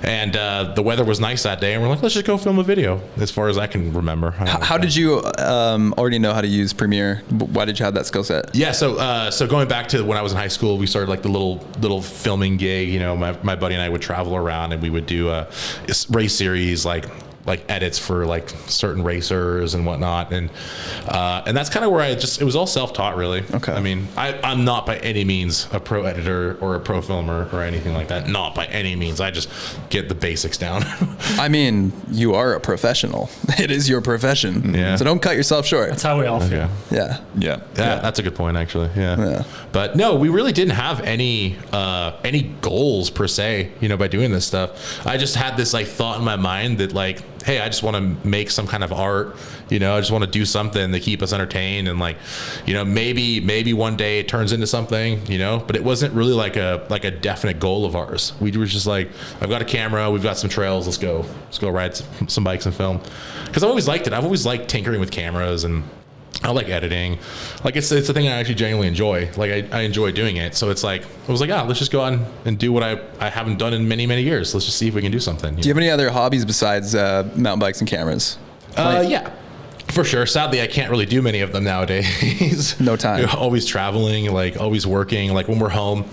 and the weather was nice that day and we're like, let's just go film a video, as far as I can remember. How did you already know how to use Premiere? Why did you have that skill set? Yeah, so going back to when I was in high school, we started like the little filming gig. You know, my buddy and I would travel around and we would do a race series, like edits for like certain racers and whatnot, and that's kind of where it was all self-taught really. Okay. I mean, I'm not by any means a pro editor or a pro filmer or anything like that. Not by any means. I just get the basics down. I mean, you are a professional. It is your profession. Yeah. So don't cut yourself short. That's how we all feel. Yeah. Yeah. That's a good point actually. Yeah. But no, we really didn't have any goals per se, you know, by doing this stuff. I just had this like thought in my mind that like, hey, I just want to make some kind of art, you know, I just want to do something to keep us entertained and like, you know, maybe one day it turns into something, you know, but it wasn't really like a definite goal of ours. We were just like, I've got a camera, we've got some trails, let's go ride some bikes and film. Because I've always liked it. I've always liked tinkering with cameras and I like editing. Like it's a thing I actually genuinely enjoy. Like I enjoy doing it. So it's like, I was like, let's just go out and do what I haven't done in many, many years. Let's just see if we can do something. Do you have any other hobbies besides mountain bikes and cameras? Yeah. For sure. Sadly, I can't really do many of them nowadays. No time. You're always traveling, like always working. Like when we're home,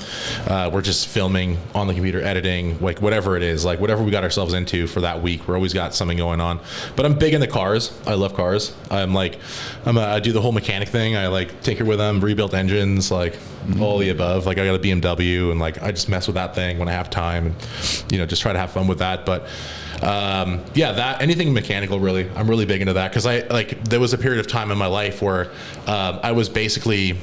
we're just filming on the computer, editing, like whatever it is, like whatever we got ourselves into for that week. We're always got something going on. But I'm big into cars. I love cars. I do the whole mechanic thing. I like tinker with them, rebuild engines, like all the above. Like I got a BMW and like I just mess with that thing when I have time and, you know, just try to have fun with that. But that anything mechanical really, I'm really big into that because there was a period of time in my life where I basically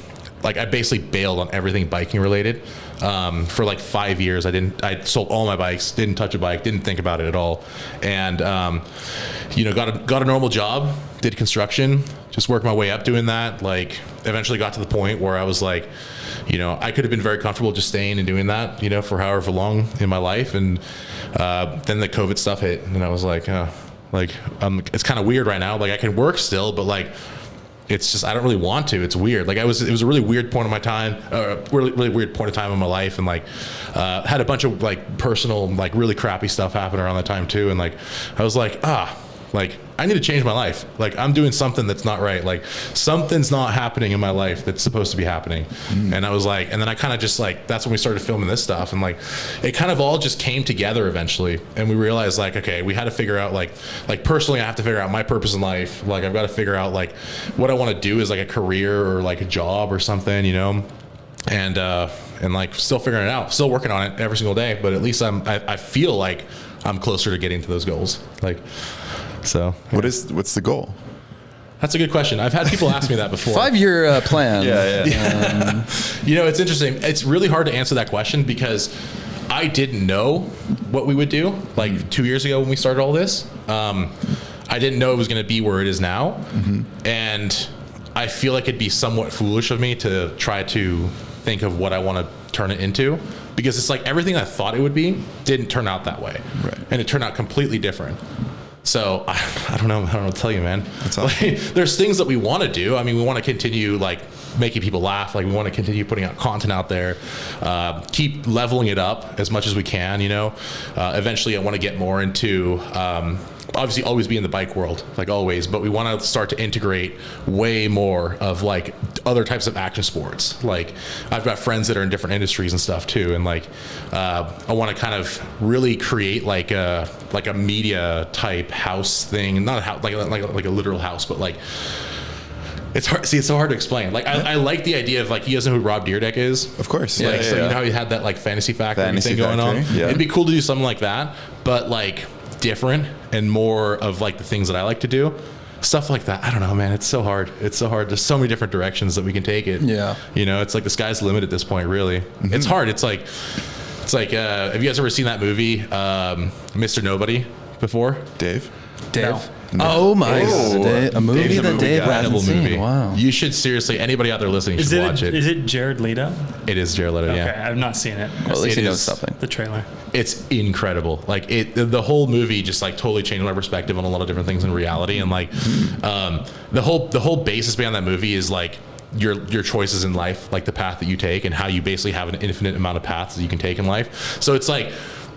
bailed on everything biking related for like 5 years. I sold all my bikes, didn't touch a bike, didn't think about it at all, and got a normal job, did construction, just worked my way up doing that. Like eventually got to the point where I was like, you know, I could have been very comfortable just staying and doing that, you know, for however long in my life. And then the COVID stuff hit and I was like, it's kind of weird right now. Like I can work still, but like, it's just, I don't really want to. It's weird. Like it was a really weird point of my time, really weird point of time in my life. And like, had a bunch of like personal, like really crappy stuff happen around that time too. And like, I was like, like I need to change my life. Like I'm doing something that's not right. Like something's not happening in my life that's supposed to be happening. And I was like, and then I kind of just like, that's when we started filming this stuff. And like, it kind of all just came together eventually. And we realized like, okay, we had to figure out like personally, I have to figure out my purpose in life. Like I've got to figure out like what I want to do is like a career or like a job or something, you know? And like still figuring it out, still working on it every single day. But at least I feel like I'm closer to getting to those goals. Like, so what's the goal? That's a good question. I've had people ask me that before. 5-year plan. Yeah. You know, it's interesting. It's really hard to answer that question because I didn't know what we would do like 2 years ago when we started all this. I I didn't know it was going to be where it is now. And I feel like it'd be somewhat foolish of me to try to think of what I want to turn it into, because it's like everything I thought it would be didn't turn out that way. Right. And it turned out completely different. So I don't know what to tell you, man. That's awesome. Like, there's things that we want to do. I mean, we want to continue like making people laugh. Like we want to continue putting out content out there, keep leveling it up as much as we can. You know, eventually I want to get more into, obviously always be in the bike world, like always, but we want to start to integrate way more of like other types of action sports. Like I've got friends that are in different industries and stuff too. And like, I want to kind of really create like a media type house thing, not a house, like a literal house, but like, it's hard. See, it's so hard to explain. Like, I like the idea of like, you guys know who Rob Dyrdek is? Of course. Like, so you know how he had that like fantasy factory thing going on? Yeah. It'd be cool to do something like that, but like different and more of like the things that I like to do. Stuff like that. I don't know, man. It's so hard. It's so hard. There's so many different directions that we can take it. Yeah. You know, it's like the sky's the limit at this point, really. It's hard. It's like, have you guys ever seen that movie, Mr. Nobody before? Dave? No. Oh my God. A movie that Dave hasn't seen. Wow. You should seriously, anybody out there listening should watch it. Is it Jared Leto? It is Jared Leto, Okay, yeah. I've not seen it. Well, at least he knows something. The trailer. It's incredible. Like the whole movie just like totally changed my perspective on a lot of different things in reality. And like, the whole basis behind that movie is like your choices in life, like the path that you take and how you basically have an infinite amount of paths that you can take in life. So it's like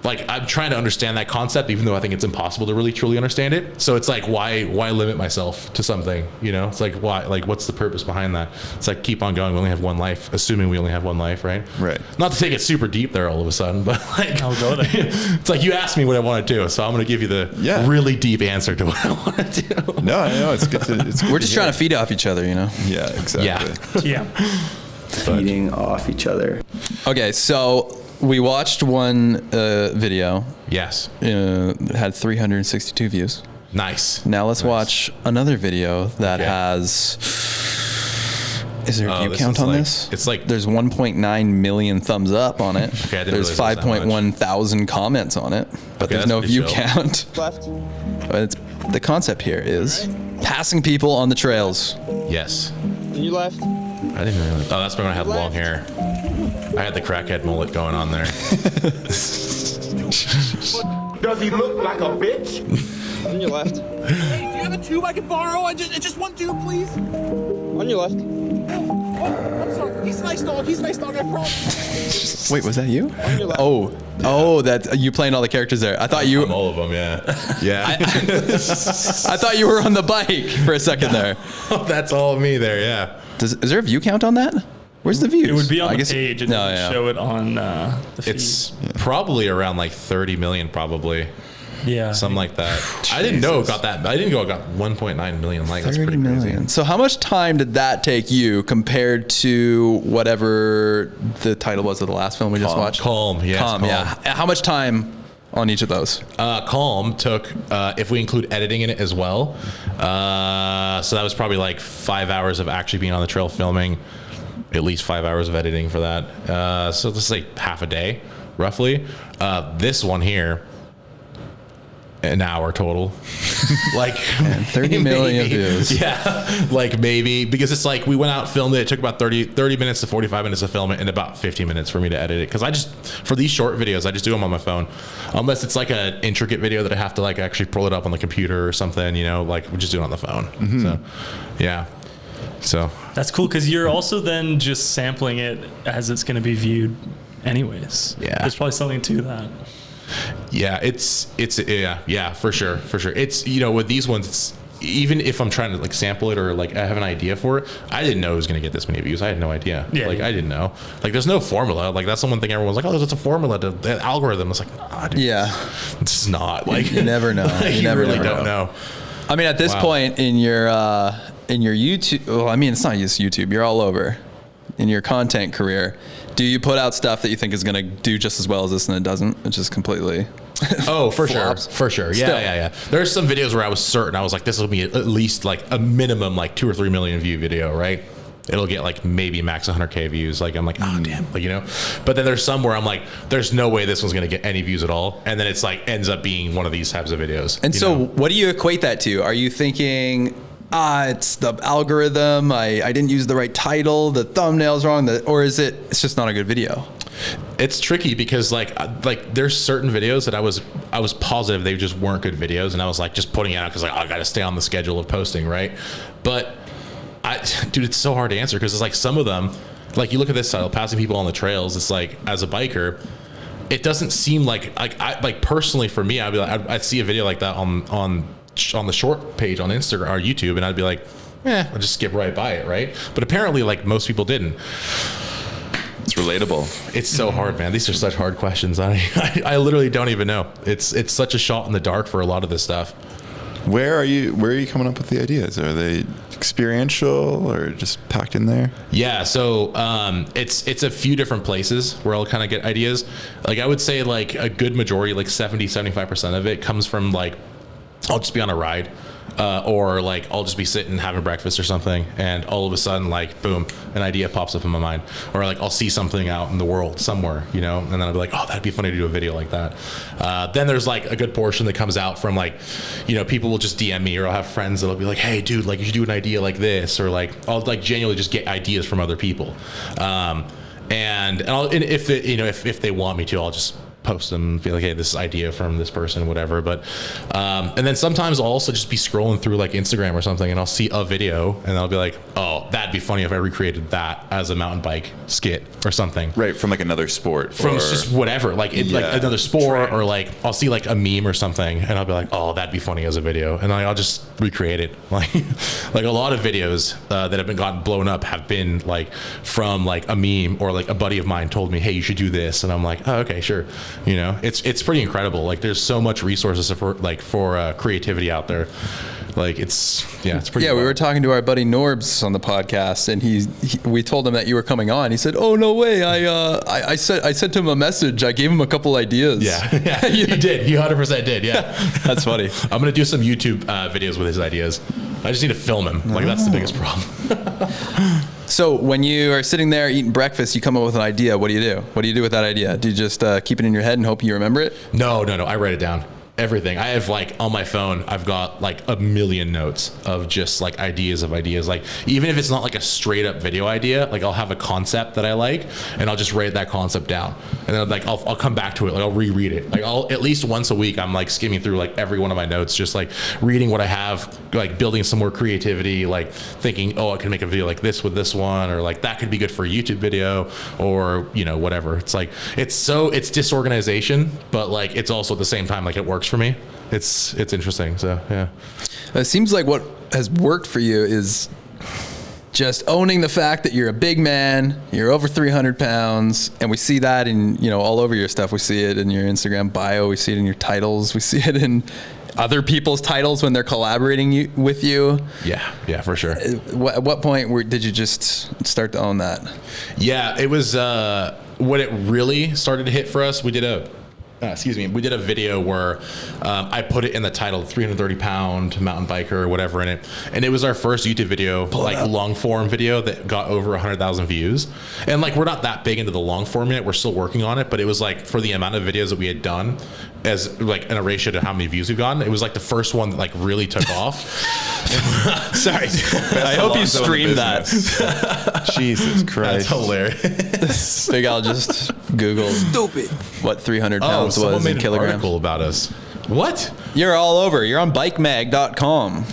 I'm trying to understand that concept, even though I think it's impossible to really truly understand it. So it's like, why limit myself to something? You know, it's like, why? Like, what's the purpose behind that? It's like, keep on going. We only have one life, assuming we only have one life, right? Right. Not to take it super deep there all of a sudden, but like, I'll go there. it's like you asked me what I want to do, so I'm going to give you the really deep answer to what I want to do. No, I know it's good. We're just trying to feed off each other, you know? Yeah, exactly. Yeah. Feeding off each other. Okay, so we watched one video. Yes. Had 362 views. Nice. Now let's watch another video that has. Is there a view count on this? It's like there's 1.9 million thumbs up on it. Okay, I didn't there's realize it was that 5.1 thousand comments on it, but Okay, there's that's no pretty view chill. count. Left. But the concept here is passing people on the trails. Yes. You left. I didn't realize. Oh, that's when I had long hair. I had the crackhead mullet going on there. Does he look like a bitch? On your left. Hey, do you have a tube I can borrow? Just one tube, please. On your left. I'm sorry. He's a nice dog. He's a nice dog. I promise. Wait, was that you? your left. Oh, that you playing all the characters there. I thought you. All of them, yeah. Yeah. I thought you were on the bike for a second there. That's all me there, yeah. Is there a view count on that? Where's the views? It would be on I the guess, page and no, it would yeah. show it on the feed. It's probably around like 30 million, probably. Yeah. Something like that. I didn't know it got that. I didn't know it got 1.9 million likes. That's 30 pretty crazy. million. So how much time did that take you compared to whatever the title was of the last film we just watched? Calm, yes. Calm, yeah. How much time on each of those? Calm took, if we include editing in it as well, so that was probably like 5 hours of actually being on the trail filming, at least 5 hours of editing for that. So let's say half a day, roughly. This one here, an hour total. Like 30 million views. Yeah, like maybe, because it's like we went out, filmed it. It took about 30 minutes to 45 minutes to film it and about 15 minutes for me to edit it. Because I just, for these short videos, I just do them on my phone. Unless it's like an intricate video that I have to like actually pull it up on the computer or something, you know, like we just do it on the phone. So, yeah. So That's cool because you're also then just sampling it as it's going to be viewed anyways. Yeah. There's probably something to that. yeah, it's yeah, for sure. It's, you know, with these ones, it's, even if I'm trying to like sample it or like I have an idea for it, I didn't know it was going to get this many views. I had no idea. Yeah, like yeah. I didn't know. Like there's no formula. Like that's the one thing everyone's like, oh, there's a formula to the algorithm. It's like, nah, dude, Yeah. it's just not. Like You never know. like, You you never really know. don't know. I mean, at this Wow. point in your YouTube, well, I mean, it's not just YouTube. You're all over in your content career. Do you put out stuff that you think is going to do just as well as this and it doesn't? It's just completely. Oh, for flops. sure. For sure. Yeah, Still. yeah. There's some videos where I was certain. I was like, this will be at least like a minimum like 2 or 3 million view video, right? it'll get like maybe max 100K views. Like I'm like, oh damn, like, you know. But then there's some where I'm like, there's no way this one's gonna get any views at all, and then it's like ends up being one of these types of videos. And so what do you equate that to? Are you thinking, it's the algorithm, I didn't use the right title, the thumbnail's wrong, or is it's just not a good video? It's tricky because like there's certain videos that I was positive they just weren't good videos, and I was like just putting it out because like I got to stay on the schedule of posting, right? But dude, it's so hard to answer because it's like some of them, like you look at this title, passing people on the trails. It's like, as a biker, it doesn't seem like I personally for me, I'd be like, I'd see a video like that on the short page on Instagram or YouTube, and I'd be like, I'll just skip right by it, right? But apparently, like most people didn't. It's relatable. It's so hard, man. These are such hard questions. I literally don't even know. It's such a shot in the dark for a lot of this stuff. Where are you coming up with the ideas? Are they experiential or just packed in there? Yeah, so it's a few different places where I'll kind of get ideas. Like I would say like a good majority, like 70-75% of it comes from like, I'll just be on a ride. Or like I'll just be sitting having breakfast or something, and all of a sudden, like boom, an idea pops up in my mind. Or like I'll see something out in the world somewhere, you know, and then I'll be like, oh, that'd be funny to do a video like that. Then there's like a good portion that comes out from like, you know, people will just DM me, or I'll have friends that'll be like, hey, dude, like you should do an idea like this, or like I'll like genuinely just get ideas from other people. And if they want me to, I'll just post them and be like, hey, this idea from this person, whatever. But and then sometimes I'll also just be scrolling through like Instagram or something, and I'll see a video and I'll be like, oh, that'd be funny if I recreated that as a mountain bike skit or something. Right, from like another sport. From just whatever, like like another sport, or like I'll see like a meme or something, and I'll be like, oh, that'd be funny as a video, and I'll just recreate it. Like a lot of videos that have been gotten blown up have been like from like a meme, or like a buddy of mine told me, hey, you should do this, and I'm like, oh, okay, sure. You know, it's pretty incredible. Like there's so much resources for creativity out there. Like it's pretty. Yeah, we were talking to our buddy Norbs on the podcast, and we told him that you were coming on. He said, "Oh no way! I sent him a message. I gave him a couple ideas." Yeah, you did. You 100% did. Yeah, that's funny. I'm gonna do some YouTube videos with his ideas. I just need to film him. Like that's the biggest problem. So when you are sitting there eating breakfast, you come up with an idea. What do you do? What do you do with that idea? Do you just keep it in your head and hope you remember it? No. I write it down. Everything. I have like on my phone, I've got like a million notes of just like ideas of ideas. Like even if it's not like a straight up video idea, like I'll have a concept that I like, and I'll just write that concept down, and then like I'll come back to it. Like I'll reread it. Like I'll at least once a week, I'm like skimming through like every one of my notes, just like reading what I have, like building some more creativity, like thinking, oh, I can make a video like this with this one, or like that could be good for a YouTube video, or you know, whatever. It's like it's disorganization, but like it's also at the same time like it works for me. It's interesting. So yeah, it seems like what has worked for you is just owning the fact that you're a big man, you're over 300 pounds, and we see that in, you know, all over your stuff. We see it in your Instagram bio, we see it in your titles, we see it in other people's titles when they're collaborating with you. Yeah, for sure. At what point did you just start to own that? Yeah, it was when it really started to hit for us. We did a video where I put it in the title, 330-pound mountain biker or whatever in it. And it was our first YouTube video, long form video that got over 100,000 views. And like, we're not that big into the long form yet. We're still working on it. But it was like, for the amount of videos that we had done, as like in a ratio to how many views we've gotten, it was like the first one that like really took off. Sorry. I hope you streamed that. Jesus Christ. That's hilarious. Big Al just Googled Stupid. what 300 pounds was in kilograms. Article about us. What? You're all over. You're on bikemag.com.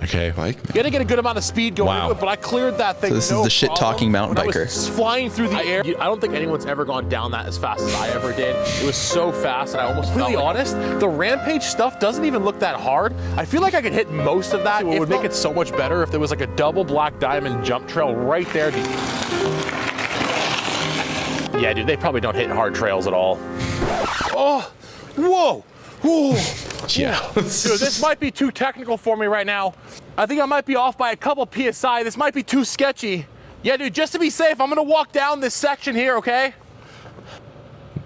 Okay. Bike. You gotta get a good amount of speed going into it, but I cleared that thing. So this is the shit-talking mountain biker. I was flying through the air. I don't think anyone's ever gone down that as fast as I ever did. It was so fast, and I almost felt like, honest, the Rampage stuff doesn't even look that hard. I feel like I could hit most of that. It would make it so much better if there was like a double black diamond jump trail right there. Yeah, dude, they probably don't hit hard trails at all. Oh, whoa. Whoa. Yeah. Dude, this might be too technical for me right now. I think I might be off by a couple PSI. This might be too sketchy. Yeah, dude, just to be safe, I'm gonna walk down this section here, okay?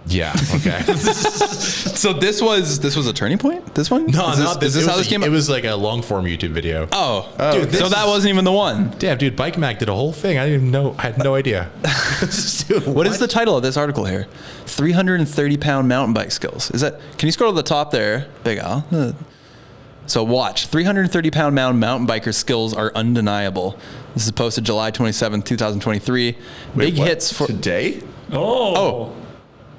Yeah. Okay. So this was a turning point. This one? No, is this how this came up? It was like a long form YouTube video. Oh, dude, so that wasn't even the one. Damn, dude, Bike Mag did a whole thing. I didn't even know. I had no idea. Dude, what is the title of this article here? 330-pound mountain bike skills. Is that? Can you scroll to the top there, Big Al? So watch. 330-pound mountain biker skills are undeniable. This is posted July 27th, 2023. Big hits for today.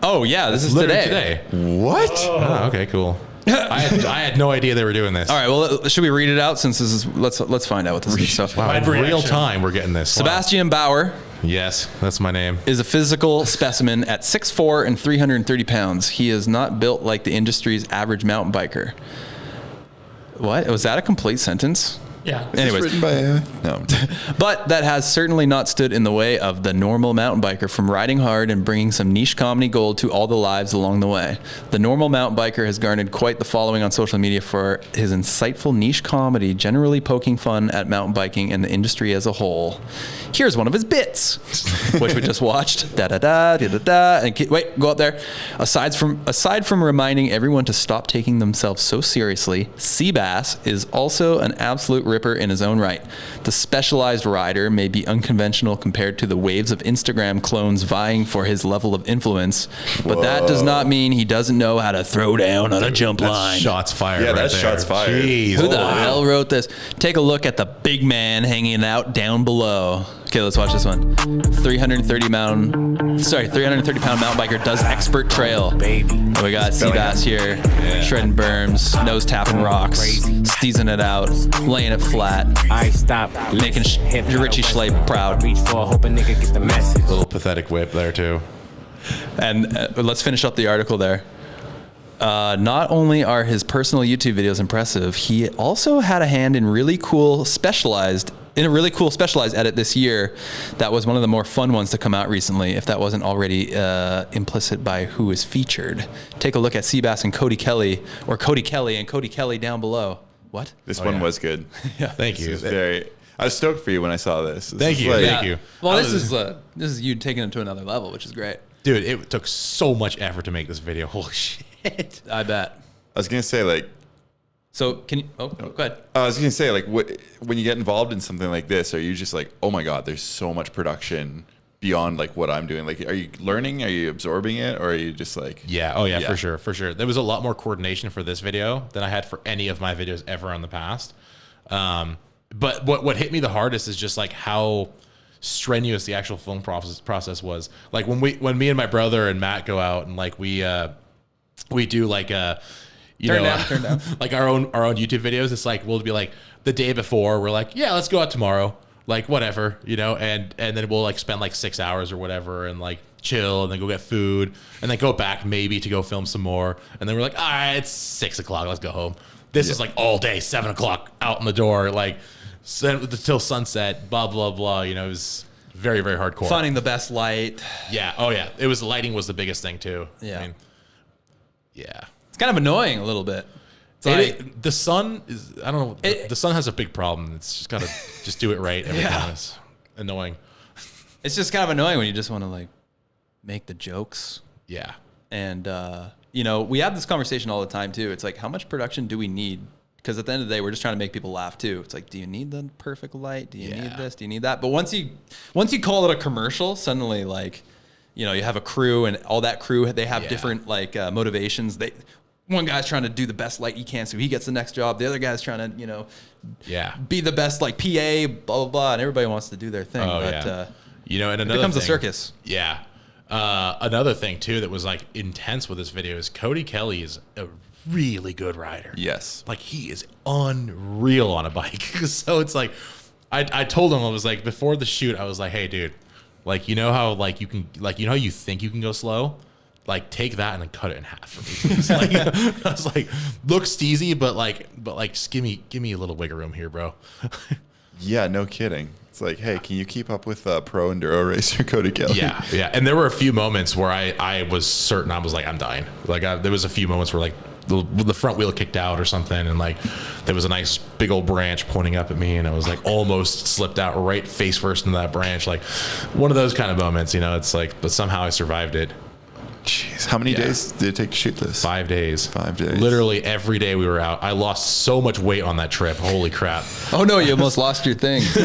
Oh yeah, this is today. What? Oh, okay, cool. I had no idea they were doing this. All right, well, should we read it out since this is? Let's find out what this is. So, Wow, in real time, we're getting this. Sebastian Bauer. Yes, that's my name. Is a physical specimen at 6'4" and 330 pounds. He is not built like the industry's average mountain biker. What? Was that a complete sentence? Yeah. Anyways, written by no. But that has certainly not stood in the way of the normal mountain biker from riding hard and bringing some niche comedy gold to all the lives along the way. The normal mountain biker has garnered quite the following on social media for his insightful niche comedy, generally poking fun at mountain biking and the industry as a whole. Here's one of his bits, which we just watched. Da da da da da da. And wait, go up there. Aside from reminding everyone to stop taking themselves so seriously, Seabass is also an absolute ripper in his own right. The specialized rider may be unconventional compared to the waves of Instagram clones vying for his level of influence, but that does not mean he doesn't know how to throw down on a jump line. Shots fired. Yeah, right that's there. shots fired. Jeez. Who the hell wrote this? Take a look at the big man hanging out down below. Okay, let's watch this one. 330 pound mountain biker does expert trail. And we got Seabass here, shredding berms, nose tapping rocks, steezing it out, laying it flat, making Richie Schlape proud. Little pathetic whip there too. And let's finish up the article there. Not only are his personal YouTube videos impressive, he also had a hand in a really cool specialized edit this year. That was one of the more fun ones to come out recently, if that wasn't already implicit by who is featured. Take a look at Seabass and Cody Kelly, or Cody Kelly and Cody Kelly down below. What? This one was good. Yeah. Thank you. I was stoked for you when I saw this. Thank you. Thank you. Well, this is you taking it to another level, which is great. Dude, it took so much effort to make this video. Holy shit. I bet. I was gonna say, like, so can you? Oh, go ahead. I was gonna say, like, when you get involved in something like this, are you just like, oh my god, there's so much production beyond like what I'm doing? Like, are you learning? Are you absorbing it, or are you just like? Yeah. Oh yeah, for sure. There was a lot more coordination for this video than I had for any of my videos ever in the past. But what hit me the hardest is just like how strenuous the actual film process was. Like when me and my brother and Matt go out and like we do like turn down. Like our own YouTube videos. It's like we'll be like the day before we're like, yeah, let's go out tomorrow, like whatever, and then we'll like spend like 6 hours or whatever and like chill and then go get food and then go back maybe to go film some more, and then we're like, all right, it's 6 o'clock, let's go home. This is like all day, 7 o'clock out on the door, like till sunset, blah blah blah. It was very, very hardcore. Finding the best light. Yeah. Oh yeah. It was, lighting was the biggest thing too. Yeah. I mean, yeah. It's kind of annoying a little bit. The sun is, I don't know. The sun has a big problem. It's just gotta just do it right every time. It's annoying. It's just kind of annoying when you just want to like make the jokes. Yeah. And we have this conversation all the time too. It's like, how much production do we need? Because at the end of the day, we're just trying to make people laugh too. It's like, do you need the perfect light? Do you need this? Do you need that? But once you call it a commercial, suddenly like, you have a crew, and all that crew, they have different like motivations. One guy's trying to do the best light he can, so he gets the next job. The other guy's trying to, be the best like PA, blah blah blah, and everybody wants to do their thing. Oh, but and it becomes a circus. Yeah. Another thing too that was like intense with this video is Cody Kelly is a really good rider. Yes. Like he is unreal on a bike. So it's like, I told him, I was like, before the shoot, I was like, hey dude, like, how like you can, like, how you think you can go slow? Like take that and then cut it in half for me. Like, I was like, looks steezy, but just give me a little wiggle room here, bro. Yeah, no kidding. It's like, hey, can you keep up with pro enduro racer Cody Kelly? Yeah. And there were a few moments where I was certain, I was like, I'm dying. Like there was a few moments where like the front wheel kicked out or something, and like there was a nice big old branch pointing up at me, and I was like almost slipped out right face first into that branch. Like one of those kind of moments, it's like, but somehow I survived it. Jeez, how many days did it take to shoot this? 5 days. 5 days. Literally every day we were out. I lost so much weight on that trip. Holy crap. Oh no, you almost lost your thing. It's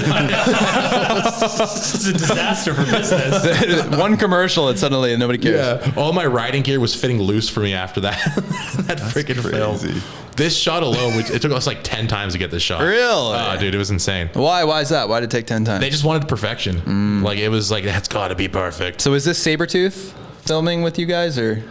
a disaster for business. One commercial and suddenly nobody cares. Yeah. All my riding gear was fitting loose for me after that. That freaking film. This shot alone, it took us like 10 times to get this shot. Really? Oh, dude, it was insane. Why is that? Why did it take 10 times? They just wanted perfection. Like, it was like, that's got to be perfect. So is this Sabretooth filming with you guys, or do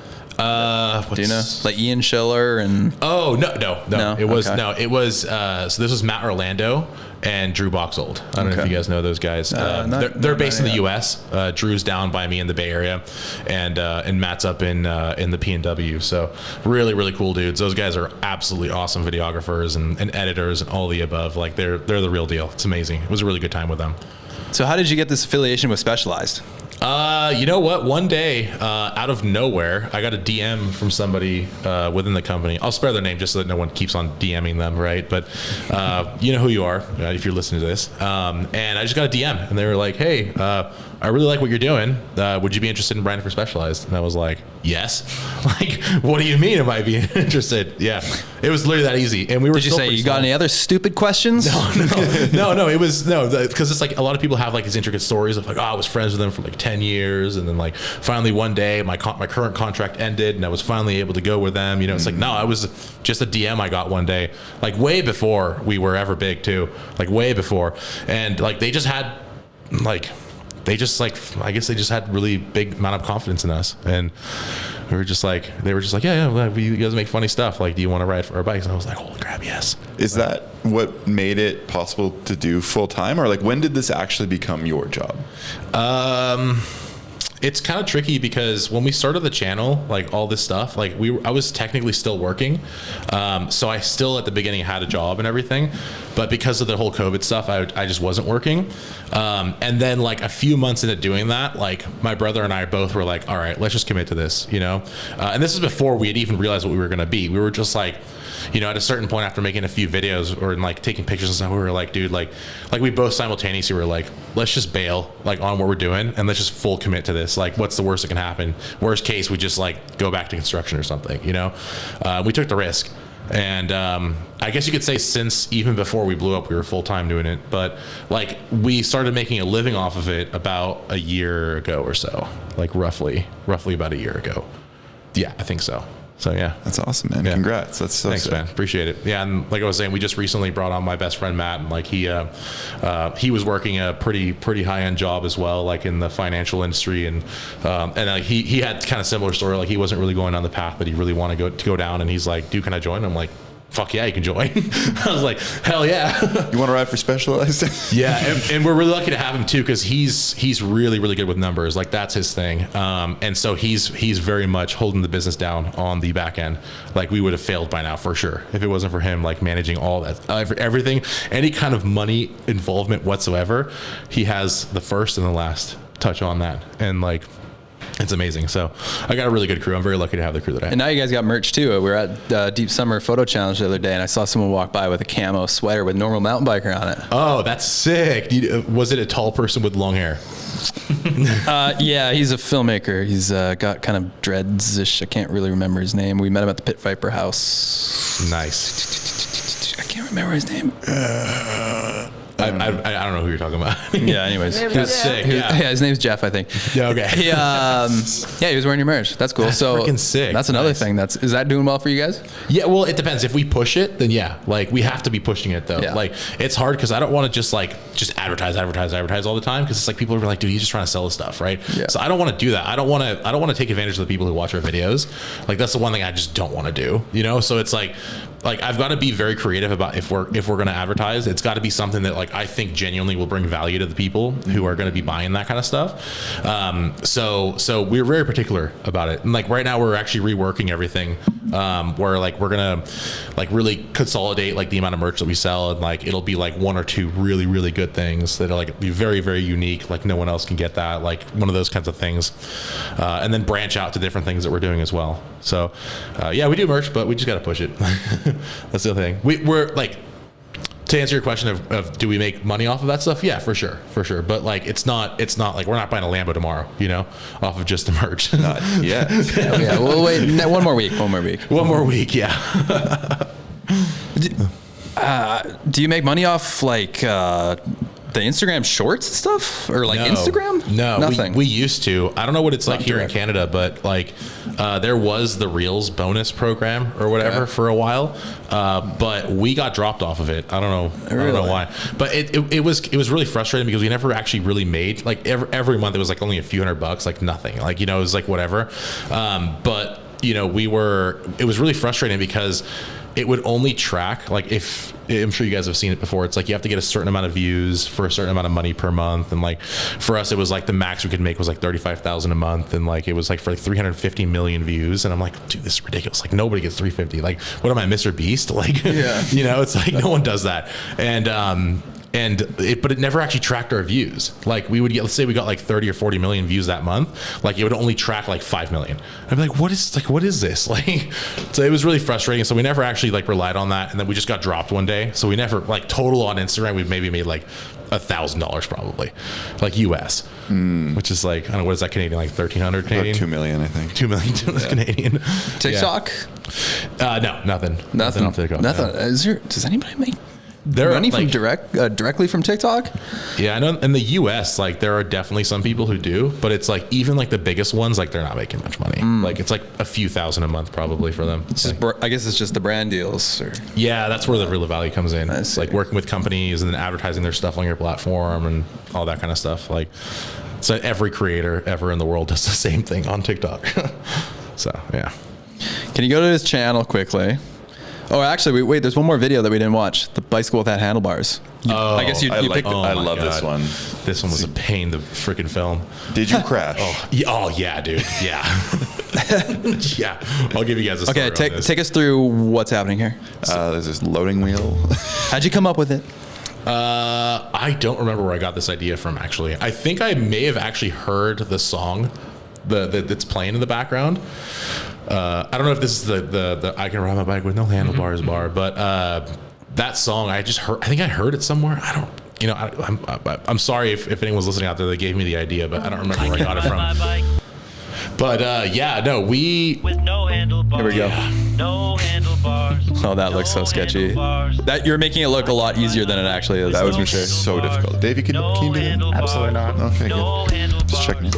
you know, like Ian Schiller and? Oh no. It was Okay. So this was Matt Orlando and Drew Boxold. I don't know if you guys know those guys. They're based in the U.S. Drew's down by me in the Bay Area, and Matt's up in the PNW. So really cool dudes. Those guys are absolutely awesome videographers and editors and all the above. Like they're the real deal. It's amazing. It was a really good time with them. So how did you get this affiliation with Specialized? You know what? One day, out of nowhere, I got a DM from somebody within the company. I'll spare their name just so that no one keeps on DMing them, right? But you know who you are if you're listening to this. And I just got a DM, and they were like, "Hey, I really like what you're doing. Would you be interested in branding for Specialized?" And I was like, "Yes." Like, what do you mean? Am I being interested? Yeah, it was literally that easy. And we were. Did you say you got any other stupid questions? No. It was because it's like a lot of people have like these intricate stories of like, oh, I was friends with them for like 10 years, and then like finally one day my current contract ended, and I was finally able to go with them. You know, it's like no, I was just a DM I got one day, like way before we were ever big too, like way before, and like they just had like. I guess they just had really big amount of confidence in us, and they were just like, yeah, you guys make funny stuff. Like, do you want to ride for our bikes? And I was like, holy crap, yes. Is that what made it possible to do full time, or like when did this actually become your job? It's kind of tricky because when we started the channel, like all this stuff, like I was technically still working. So I still at the beginning had a job and everything, but because of the whole COVID stuff, I just wasn't working. And then like a few months into doing that, like my brother and I both were like, all right, let's just commit to this, you know? And this is before we had even realized what we were going to be. We were just like, you know, at a certain point after making a few videos or like taking pictures and stuff, we were like, dude, like we both simultaneously were like, let's just bail like on what we're doing and let's just full commit to this. Like, what's the worst that can happen? Worst case, we just like go back to construction or something, you know? We took the risk. And I guess you could say since even before we blew up, we were full time doing it. But like we started making a living off of it about a year ago or so, like roughly about a year ago. Yeah, I think so. So yeah, that's awesome, man. Yeah. Congrats. That's so thanks, sick. man. Appreciate it. Yeah, and like I was saying, we just recently brought on my best friend Matt, and like he was working a pretty high end job as well, like in the financial industry, and like he had kind of similar story. Like he wasn't really going down the path that he really wanted to go down, and he's like, "Dude, can I join?" I'm like, fuck yeah, you can join. I was like, hell yeah. You want to ride for Specialized? Yeah, and we're really lucky to have him too, because he's really good with numbers. Like that's his thing. And so he's very much holding the business down on the back end. Like we would have failed by now for sure if it wasn't for him, like managing all that, everything, any kind of money involvement whatsoever. He has the first and the last touch on that, and like. It's amazing. So I got a really good crew. I'm very lucky to have the crew that I have. And now you guys got merch too. We were at Deep Summer Photo Challenge the other day, and I saw someone walk by with a camo sweater with Normal Mountain Biker on it. Oh, that's sick. Was it a tall person with long hair? Yeah, he's a filmmaker. He's got kind of dreads-ish. I can't really remember his name. We met him at the Pit Viper house. Nice. I can't remember his name. I don't know who you're talking about. Yeah, anyways. That's sick. Yeah, his name's Jeff, I think. Yeah, okay. He was wearing your merch. That's cool. That's freaking sick. That's another thing. Is that doing well for you guys? Yeah, well, it depends. If we push it, then yeah. Like we have to be pushing it though. Yeah. Like it's hard because I don't want to just advertise all the time, because it's like people are like, dude, he's just trying to sell the stuff, right? Yeah. So I don't want to do that. I don't want to take advantage of the people who watch our videos. Like that's the one thing I just don't want to do, you know? So it's like I've got to be very creative about if we're going to advertise. It's got to be something that like I think genuinely will bring value to the people who are going to be buying that kind of stuff. So we're very particular about it. And like right now we're actually reworking everything, where like we're gonna like really consolidate like the amount of merch that we sell, and like it'll be like one or two really good things that'll like be very unique. Like no one else can get that. Like one of those kinds of things, and then branch out to different things that we're doing as well. So yeah, we do merch, but we just got to push it. That's the thing. We're like, to answer your question of do we make money off of that stuff? Yeah, for sure. But like, it's not like we're not buying a Lambo tomorrow, you know, off of just the merch. Not yet. Yeah. Well, wait. One more week. Yeah. Do you make money off like the Instagram shorts and stuff, or like Instagram? No, nothing. We used to. I don't know what it's like here direct. in Canada, but like there was the Reels bonus program or whatever for a while, but we got dropped off of it. I don't know why, but it was really frustrating because we never actually really made like every month. It was like only a few $100, like nothing. Like, you know, it was like whatever. But you know, it was really frustrating because it would only track, like, if I'm sure you guys have seen it before, it's like you have to get a certain amount of views for a certain amount of money per month, and like for us it was like the max we could make was like 35,000 a month, and like it was like for like 350 million views, and I'm like, dude, this is ridiculous. Like, nobody gets 350. Like, what am I, Mr. Beast? Like, you know, it's like no one does that. But it never actually tracked our views. Like, we would get, let's say we got like 30 or 40 million views that month, like it would only track like 5 million. I'd be like, what is this? Like, so it was really frustrating. So we never actually like relied on that, and then we just got dropped one day. So we never, like, total on Instagram, we've maybe made like $1,000 probably, like US, which is like, I don't know, what is that Canadian, like 1,300 Canadian? About 2 million, I think. 2 million Canadian. TikTok? No, nothing. Nothing on TikTok. Nothing. No. Does anybody make There money like, from directly from TikTok? Yeah, I know in the US, like, there are definitely some people who do, but it's like, even like the biggest ones, like, they're not making much money. Like, it's like a few thousand a month probably for them. It's just, I guess it's just the brand deals. Yeah, that's where the real value comes in. It's like working with companies and then advertising their stuff on your platform and all that kind of stuff. Like, so every creator ever in the world does the same thing on TikTok. So, yeah. Can you go to his channel quickly? Oh, actually, wait, there's one more video that we didn't watch. The bicycle without handlebars. I guess you picked it. I love this one. This one was a pain to freaking film. Did you crash? Yeah, dude. Yeah. Yeah. I'll give you guys a story. Okay, take us through what's happening here. There's this loading wheel. How'd you come up with it? I don't remember where I got this idea from, actually. I think I may have actually heard the song that's playing in the background. I don't know if this is the I can ride my bike with no handlebars bar, but that song I think I heard it somewhere. I don't, you know, I'm sorry if anyone's listening out there that gave me the idea, but I don't remember where I got it from. But yeah, no, with no handlebars. Here we go. No handlebars. Oh, that looks so sketchy. That you're making it look a lot easier than it actually is. That was so difficult. Dave, can you do it? Absolutely not. Okay, good. Just checking in.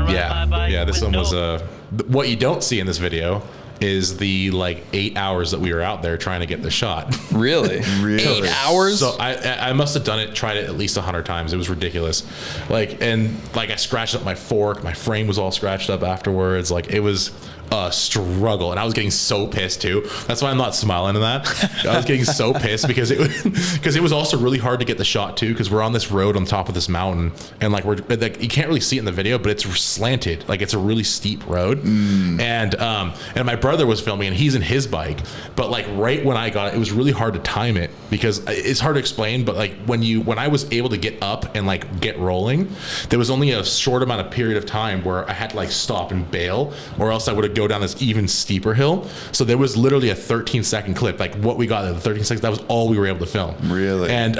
Yeah, this one was what you don't see in this video is the like 8 hours that we were out there trying to get the shot. Really? 8 hours? So I must have tried it at least 100 times. It was ridiculous. Like, and like I scratched up my fork, my frame was all scratched up afterwards. Like, it was a struggle, and I was getting so pissed too. That's why I'm not smiling in that. I was getting so pissed because it was also really hard to get the shot too, because we're on this road on top of this mountain, and like you can't really see it in the video, but it's slanted, like it's a really steep road. And my brother was filming, and he's in his bike, but like right when I got it, it was really hard to time it because it's hard to explain, but like when I was able to get up and like get rolling, there was only a short amount of period of time where I had to like stop and bail, or else I would have go down this even steeper hill. So there was literally a 13-second clip, like what we got at the 13 seconds, that was all we were able to film. Really? And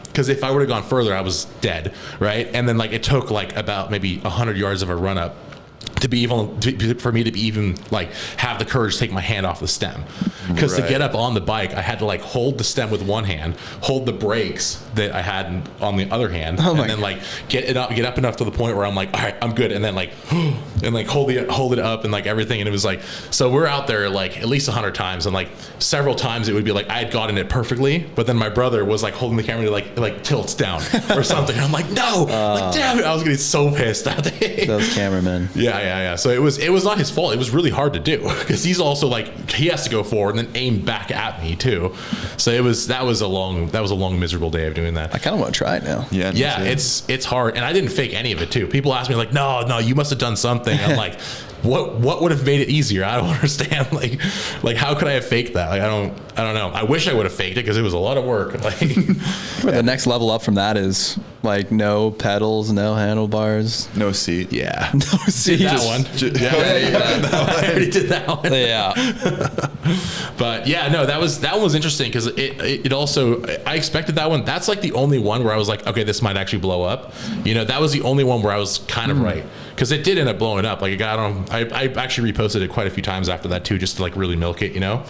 because if I would have gone further, I was dead, right? And then like it took like about maybe 100 yards of a run up for me to even like have the courage to take my hand off the stem, because to get up on the bike I had to like hold the stem with one hand, hold the brakes that I had on the other hand, and then like get up enough to the point where I'm like, all right, I'm good, and then like and like hold it up and like everything. And it was like, so we're out there like at least 100 times, and like several times it would be like I had gotten it perfectly, but then my brother was like holding the camera to like tilts down or something, and I'm like, no, like damn it, I was getting so pissed that day. Those cameramen. Yeah. So it was not his fault. It was really hard to do because he's also like, he has to go forward and then aim back at me too. So that was a long miserable day of doing that. I kind of want to try it now. Yeah, it's hard, and I didn't fake any of it too. People ask me like, no, you must have done something. I'm like, what would have made it easier? I don't understand. Like how could I have faked that? Like I don't know. I wish I would have faked it because it was a lot of work. Like the next level up from that is like no pedals, no handlebars, no seat. Yeah, no seat. That one. I already did that one. Yeah. But yeah, no, that was interesting because it also, I expected that one. That's like the only one where I was like, okay, this might actually blow up. You know, that was the only one where I was kind of right, because it did end up blowing up. Like it got on. I actually reposted it quite a few times after that too, just to like really milk it, you know.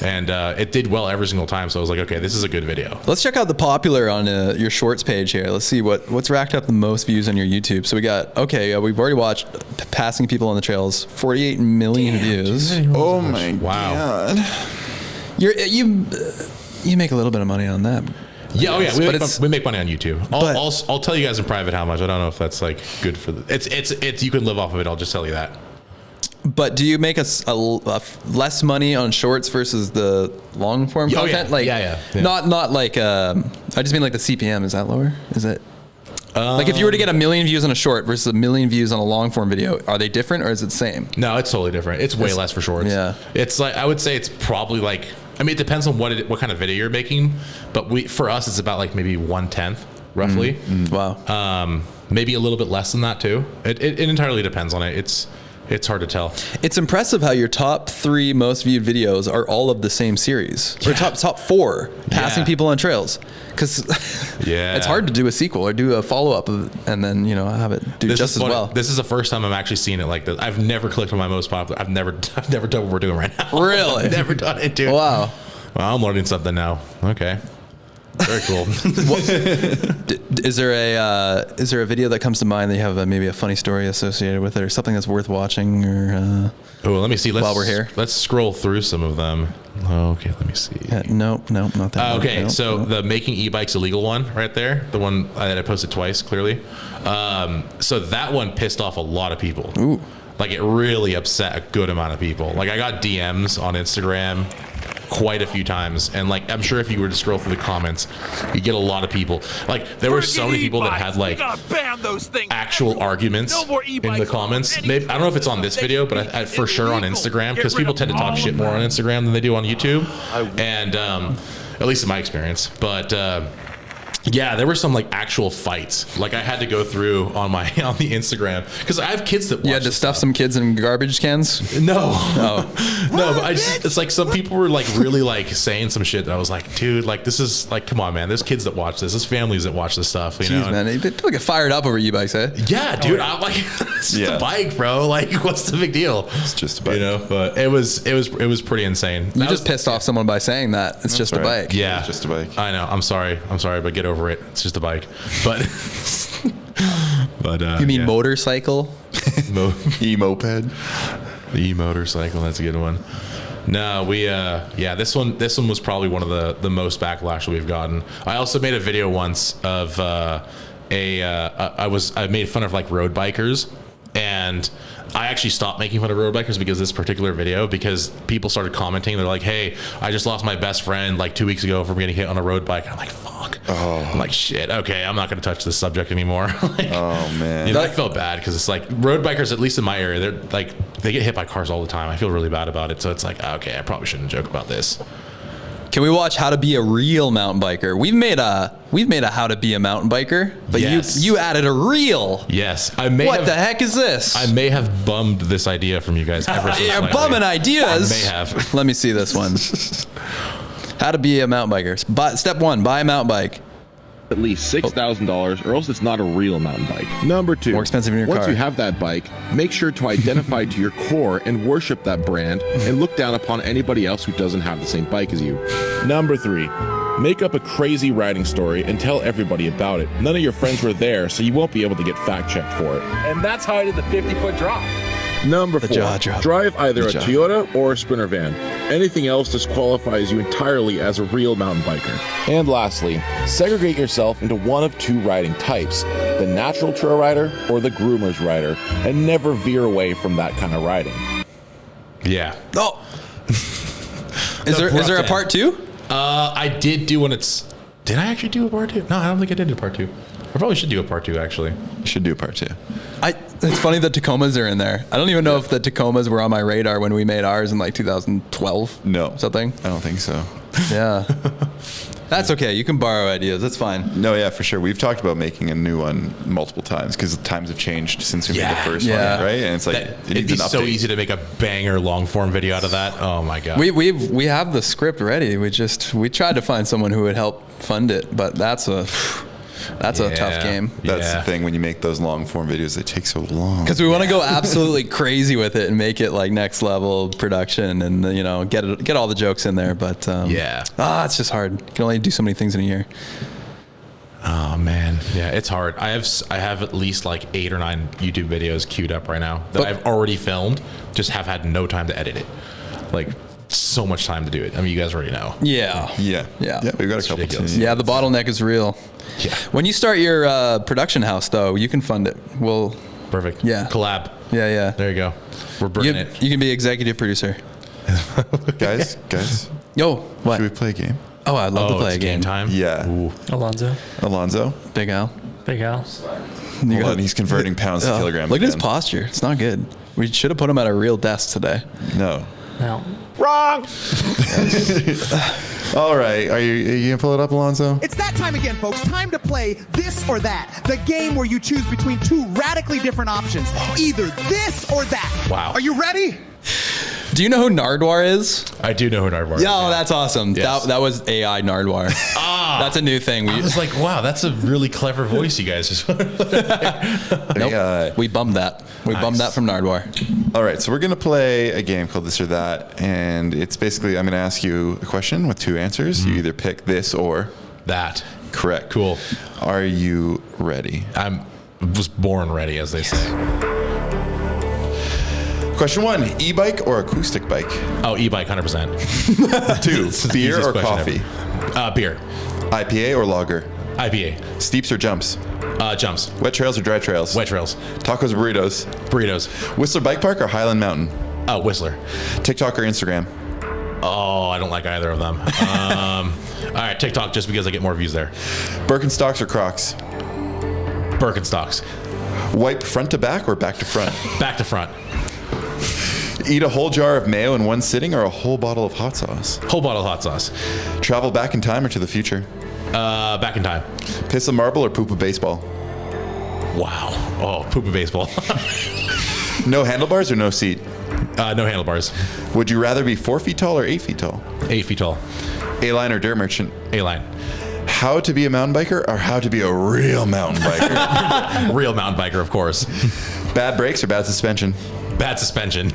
And it did well every single time. So I was like, okay, this is a good video. Let's check out the popular on your shorts page here. Let's see what's racked up the most views on your YouTube. So we got we've already watched passing people on the trails, 48 million views. Oh my god. You make a little bit of money on that. Yeah, we make money on YouTube. I'll tell you guys in private how much. I don't know if that's like good for it's you can live off of it. I'll just tell you that. But do you make a less money on shorts versus the long form content? Yeah. Not like I just mean like the CPM. Is that lower? Is it? Like if you were to get 1 million views on a short versus 1 million views on a long form video, are they different or is it the same? No, it's totally different. It's way less for shorts. Yeah. It's like, I would say it's probably like, I mean, it depends on what kind of video you're making, but for us, it's about like maybe 1/10 roughly. Wow. Maybe a little bit less than that too. It entirely depends on it. It's hard to tell. It's impressive how your top 3 most viewed videos are all of the same series. Or top 4 passing people on trails. Because it's hard to do a sequel or do a follow-up and then, you know, have it do just as well. This is the first time I'm actually seeing it like this. I've never clicked on my most popular. I've never done what we're doing right now. Really? I've never done it, dude. Wow. Well, I'm learning something now. Okay. Very cool. Is there a video that comes to mind that you have maybe a funny story associated with it or something that's worth watching or? Let me see. While we're here, let's scroll through some of them. Okay, let me see. Nope, not that. Okay, so the making e-bikes illegal one right there, the one that I posted twice, clearly. So that one pissed off a lot of people. Ooh. Like it really upset a good amount of people. Like I got DMs on Instagram quite a few times, and like I'm sure if you were to scroll through the comments, you get a lot of people. Like there were so many people that had like actual arguments in the comments. Maybe, I don't know if it's on this video, but I for sure on Instagram, because people tend to talk shit more on Instagram than they do on YouTube, and at least in my experience. But yeah, there were some like actual fights. Like I had to go through on the Instagram because I have kids that watch. You had to stuff some kids in garbage cans? No, but it's like some people were like really like saying some shit that I was like, dude, like this is like, come on, man. There's kids that watch this. There's families that watch this stuff. You know, man, people get fired up over e-bikes, eh? Yeah, dude. I'm like, it's just a bike, bro. Like, what's the big deal? It's just a bike. You know, but it was pretty insane. You just pissed off someone by saying that it's just a bike. Yeah, it's just a bike. I know. I'm sorry, but get over it. It's just a bike. But you mean motorcycle? E-moped. The e-motorcycle. That's a good one. No, this one was probably one of the most backlash we've gotten. I also made a video once of I made fun of like road bikers, and I actually stopped making fun of road bikers because of this particular video, because people started commenting. They're like, hey, I just lost my best friend like 2 weeks ago from getting hit on a road bike. I'm like, fuck. I'm like, shit. Okay, I'm not going to touch this subject anymore. Like, oh, man. You know, I felt bad because it's like road bikers, at least in my area, they're like, they get hit by cars all the time. I feel really bad about it. So it's like, okay, I probably shouldn't joke about this. Can we watch how to be a real mountain biker? We've made a how to be a mountain biker, but you added a reel. Yes, What the heck is this? I may have bummed this idea from you guys ever so You're slightly. bumming ideas. I may have. Let me see this one. How to be a mountain biker. Step 1: buy a mountain bike. At least $6,000, or else it's not a real mountain bike. Number 2, more expensive in your once car. You have that bike, make sure to identify to your core and worship that brand, and look down upon anybody else who doesn't have the same bike as you. Number 3, make up a crazy riding story and tell everybody about it. None of your friends were there, so you won't be able to get fact checked for it. And that's how I did the 50-foot drop. Number 4, drive either a Toyota or a Sprinter van. Anything else disqualifies you entirely as a real mountain biker. And lastly, segregate yourself into one of 2 riding types, the natural trail rider or the groomer's rider, and never veer away from that kind of riding. Yeah. Oh. Is there a part 2? I did do when did I actually do a part 2? No, I don't think I did a part 2. I probably should do a part 2, actually. You should do a part 2. It's funny that Tacomas are in there. I don't even know if the Tacomas were on my radar when we made ours in like 2012. No. Something. I don't think so. Yeah. That's okay. You can borrow ideas. That's fine. No, yeah, for sure. We've talked about making a new one multiple times because times have changed since we made the first one, right? And it's like it'd be so easy to make a banger long form video out of that. Oh my god. We have the script ready. We tried to find someone who would help fund it, but that's a tough game. That's the thing when you make those long form videos, they take so long. Because we want to go absolutely crazy with it and make it like next level production and get all the jokes in there. But it's just hard. You can only do so many things in a year. Oh man, yeah, it's hard. I have at least like 8 or 9 YouTube videos queued up right now that I've already filmed. Just have had no time to edit it. Like so much time to do it. I mean, you guys already know. Yeah. We've got a couple. Yeah, the bottleneck is real. Yeah. When you start your production house, though, you can fund it. Perfect. Yeah. Collab. Yeah. There you go. We're bringing it. You can be executive producer. guys. Yo, what? Should we play a game? Oh, I'd love to play a game. Time. Yeah. Alonzo. Big Al. Hold on, he's converting pounds to kilograms. Look at his posture. It's not good. We should have put him at a real desk today. No. Wrong! All right. Are you gonna pull it up, Alonzo? It's that time again, folks. Time to play This or That. The game where you choose between 2 radically different options. Either this or that. Wow. Are you ready? Do you know who Nardwar is? I do know who Nardwar is. Yeah, that's awesome. Yes. That was AI Nardwar. That's a new thing. I was like, wow, that's a really clever voice you guys just... Nope. We bummed that. We bummed that from Nardwar. All right, so we're going to play a game called This or That, and it's basically I'm going to ask you a question with 2 answers. You either pick this or that. Correct. Cool. Are you ready? I was born ready, as they say. Question 1, e-bike or acoustic bike? Oh, e-bike, 100%. 2, beer or coffee? Beer. IPA or lager? IPA. Steeps or jumps? Jumps. Wet trails or dry trails? Wet trails. Tacos or burritos? Burritos. Whistler Bike Park or Highland Mountain? Whistler. TikTok or Instagram? Oh, I don't like either of them. All right, TikTok, just because I get more views there. Birkenstocks or Crocs? Birkenstocks. Wipe front to back or back to front? Back to front. Eat a whole jar of mayo in one sitting or a whole bottle of hot sauce? Whole bottle of hot sauce. Travel back in time or to the future? Back in time. Piss a marble or poop a baseball? Wow. Oh, poop a baseball. No handlebars or no seat? No handlebars. Would you rather be 4 feet tall or 8 feet tall? 8 feet tall. A-line or dirt merchant? A-line. How to be a mountain biker or how to be a real mountain biker? Real mountain biker, of course. Bad brakes or bad suspension? Bad suspension.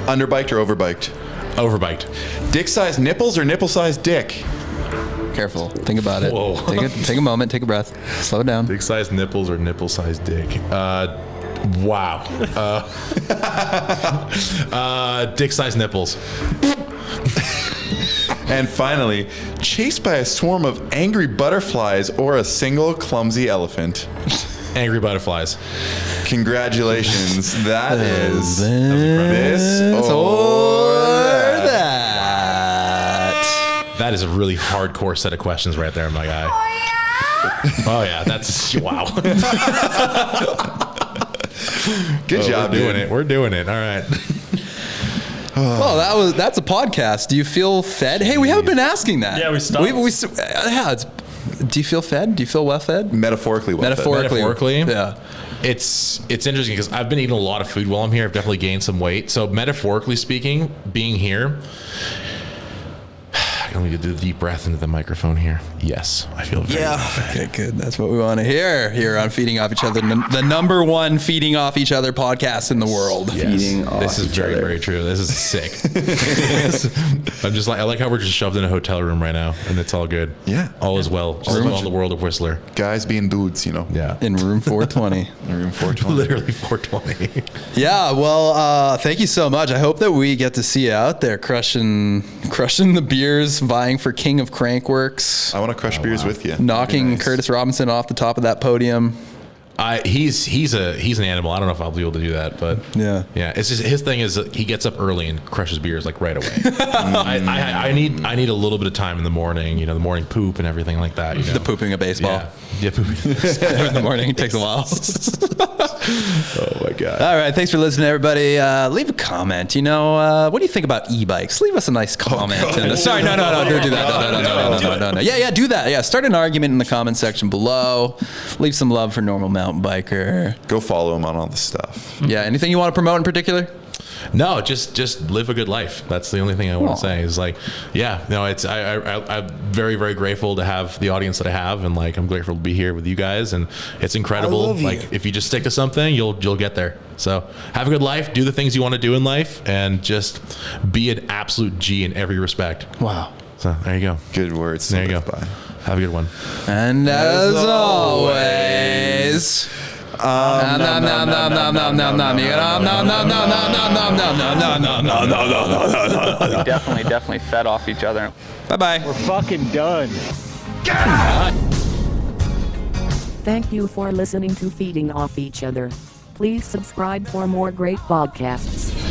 Underbiked or overbiked? Overbiked. Dick-sized nipples or nipple-sized dick? Careful. Think about it. Whoa. Take a moment. Take a breath. Slow it down. Dick-sized nipples or nipple-sized dick? Wow. Dick-sized nipples. And finally, chased by a swarm of angry butterflies or a single clumsy elephant? Angry butterflies. Congratulations. That is this or that. That is a really hardcore set of questions right there, my guy. Oh yeah, that's wow. Good job, We're doing it. All right. Well, that's a podcast. Do you feel fed? Hey, we haven't been asking that. Yeah, we stopped. Do you feel fed? Do you feel well fed? Metaphorically well fed. Metaphorically? Yeah. It's interesting because I've been eating a lot of food while I'm here. I've definitely gained some weight. So metaphorically speaking, being here, I can only do a deep breath into the microphone here. Yes, I feel very well fed. Okay, good. That's what we want to hear here on Feeding Off Each Other, the #1 Feeding Off Each Other podcast in the world. Yes. Feeding off This is each very, other. very true. This is sick. I'm just like, I like how we're just shoved in a hotel room right now, and it's all good. Yeah. All is well. All is well in the world of Whistler. Guys being dudes, you know. Yeah. In room 420. In room 420. Literally 420. Yeah, well, thank you so much. I hope that we get to see you out there crushing the beers, vying for King of Crankworks. I want to crush beers with you. Knocking nice. Curtis Robinson off the top of that podium. He's an animal. I don't know if I'll be able to do that, but yeah. It's just his thing is that he gets up early and crushes beers like right away. I need a little bit of time in the morning. You know, the morning poop and everything like that. You know? The pooping of baseball. Yeah, pooping in the morning. It takes a while. Oh my god! All right, thanks for listening, everybody. Leave a comment. You know, what do you think about e-bikes? Leave us a nice comment. Sorry, no, don't do that. No. Yeah, do that. Yeah, start an argument in the comment section below. Leave some love for Normal Mountain Biker. Go follow him on all the stuff. Yeah. Anything you want to promote in particular? No, just live a good life. That's the only thing I want to say. Is like, it's I'm very, very grateful to have the audience that I have, and like I'm grateful to be here with you guys, and it's incredible. Like if you just stick to something, you'll get there. So have a good life, do the things you want to do in life, and just be an absolute G in every respect. Wow. So there you go. Good words. There you go. Bye. Have a good one. And as always. Definitely fed off each other. Bye-bye. We're fucking done. Thank you for listening to Feeding Off Each Other. Please subscribe for more great podcasts.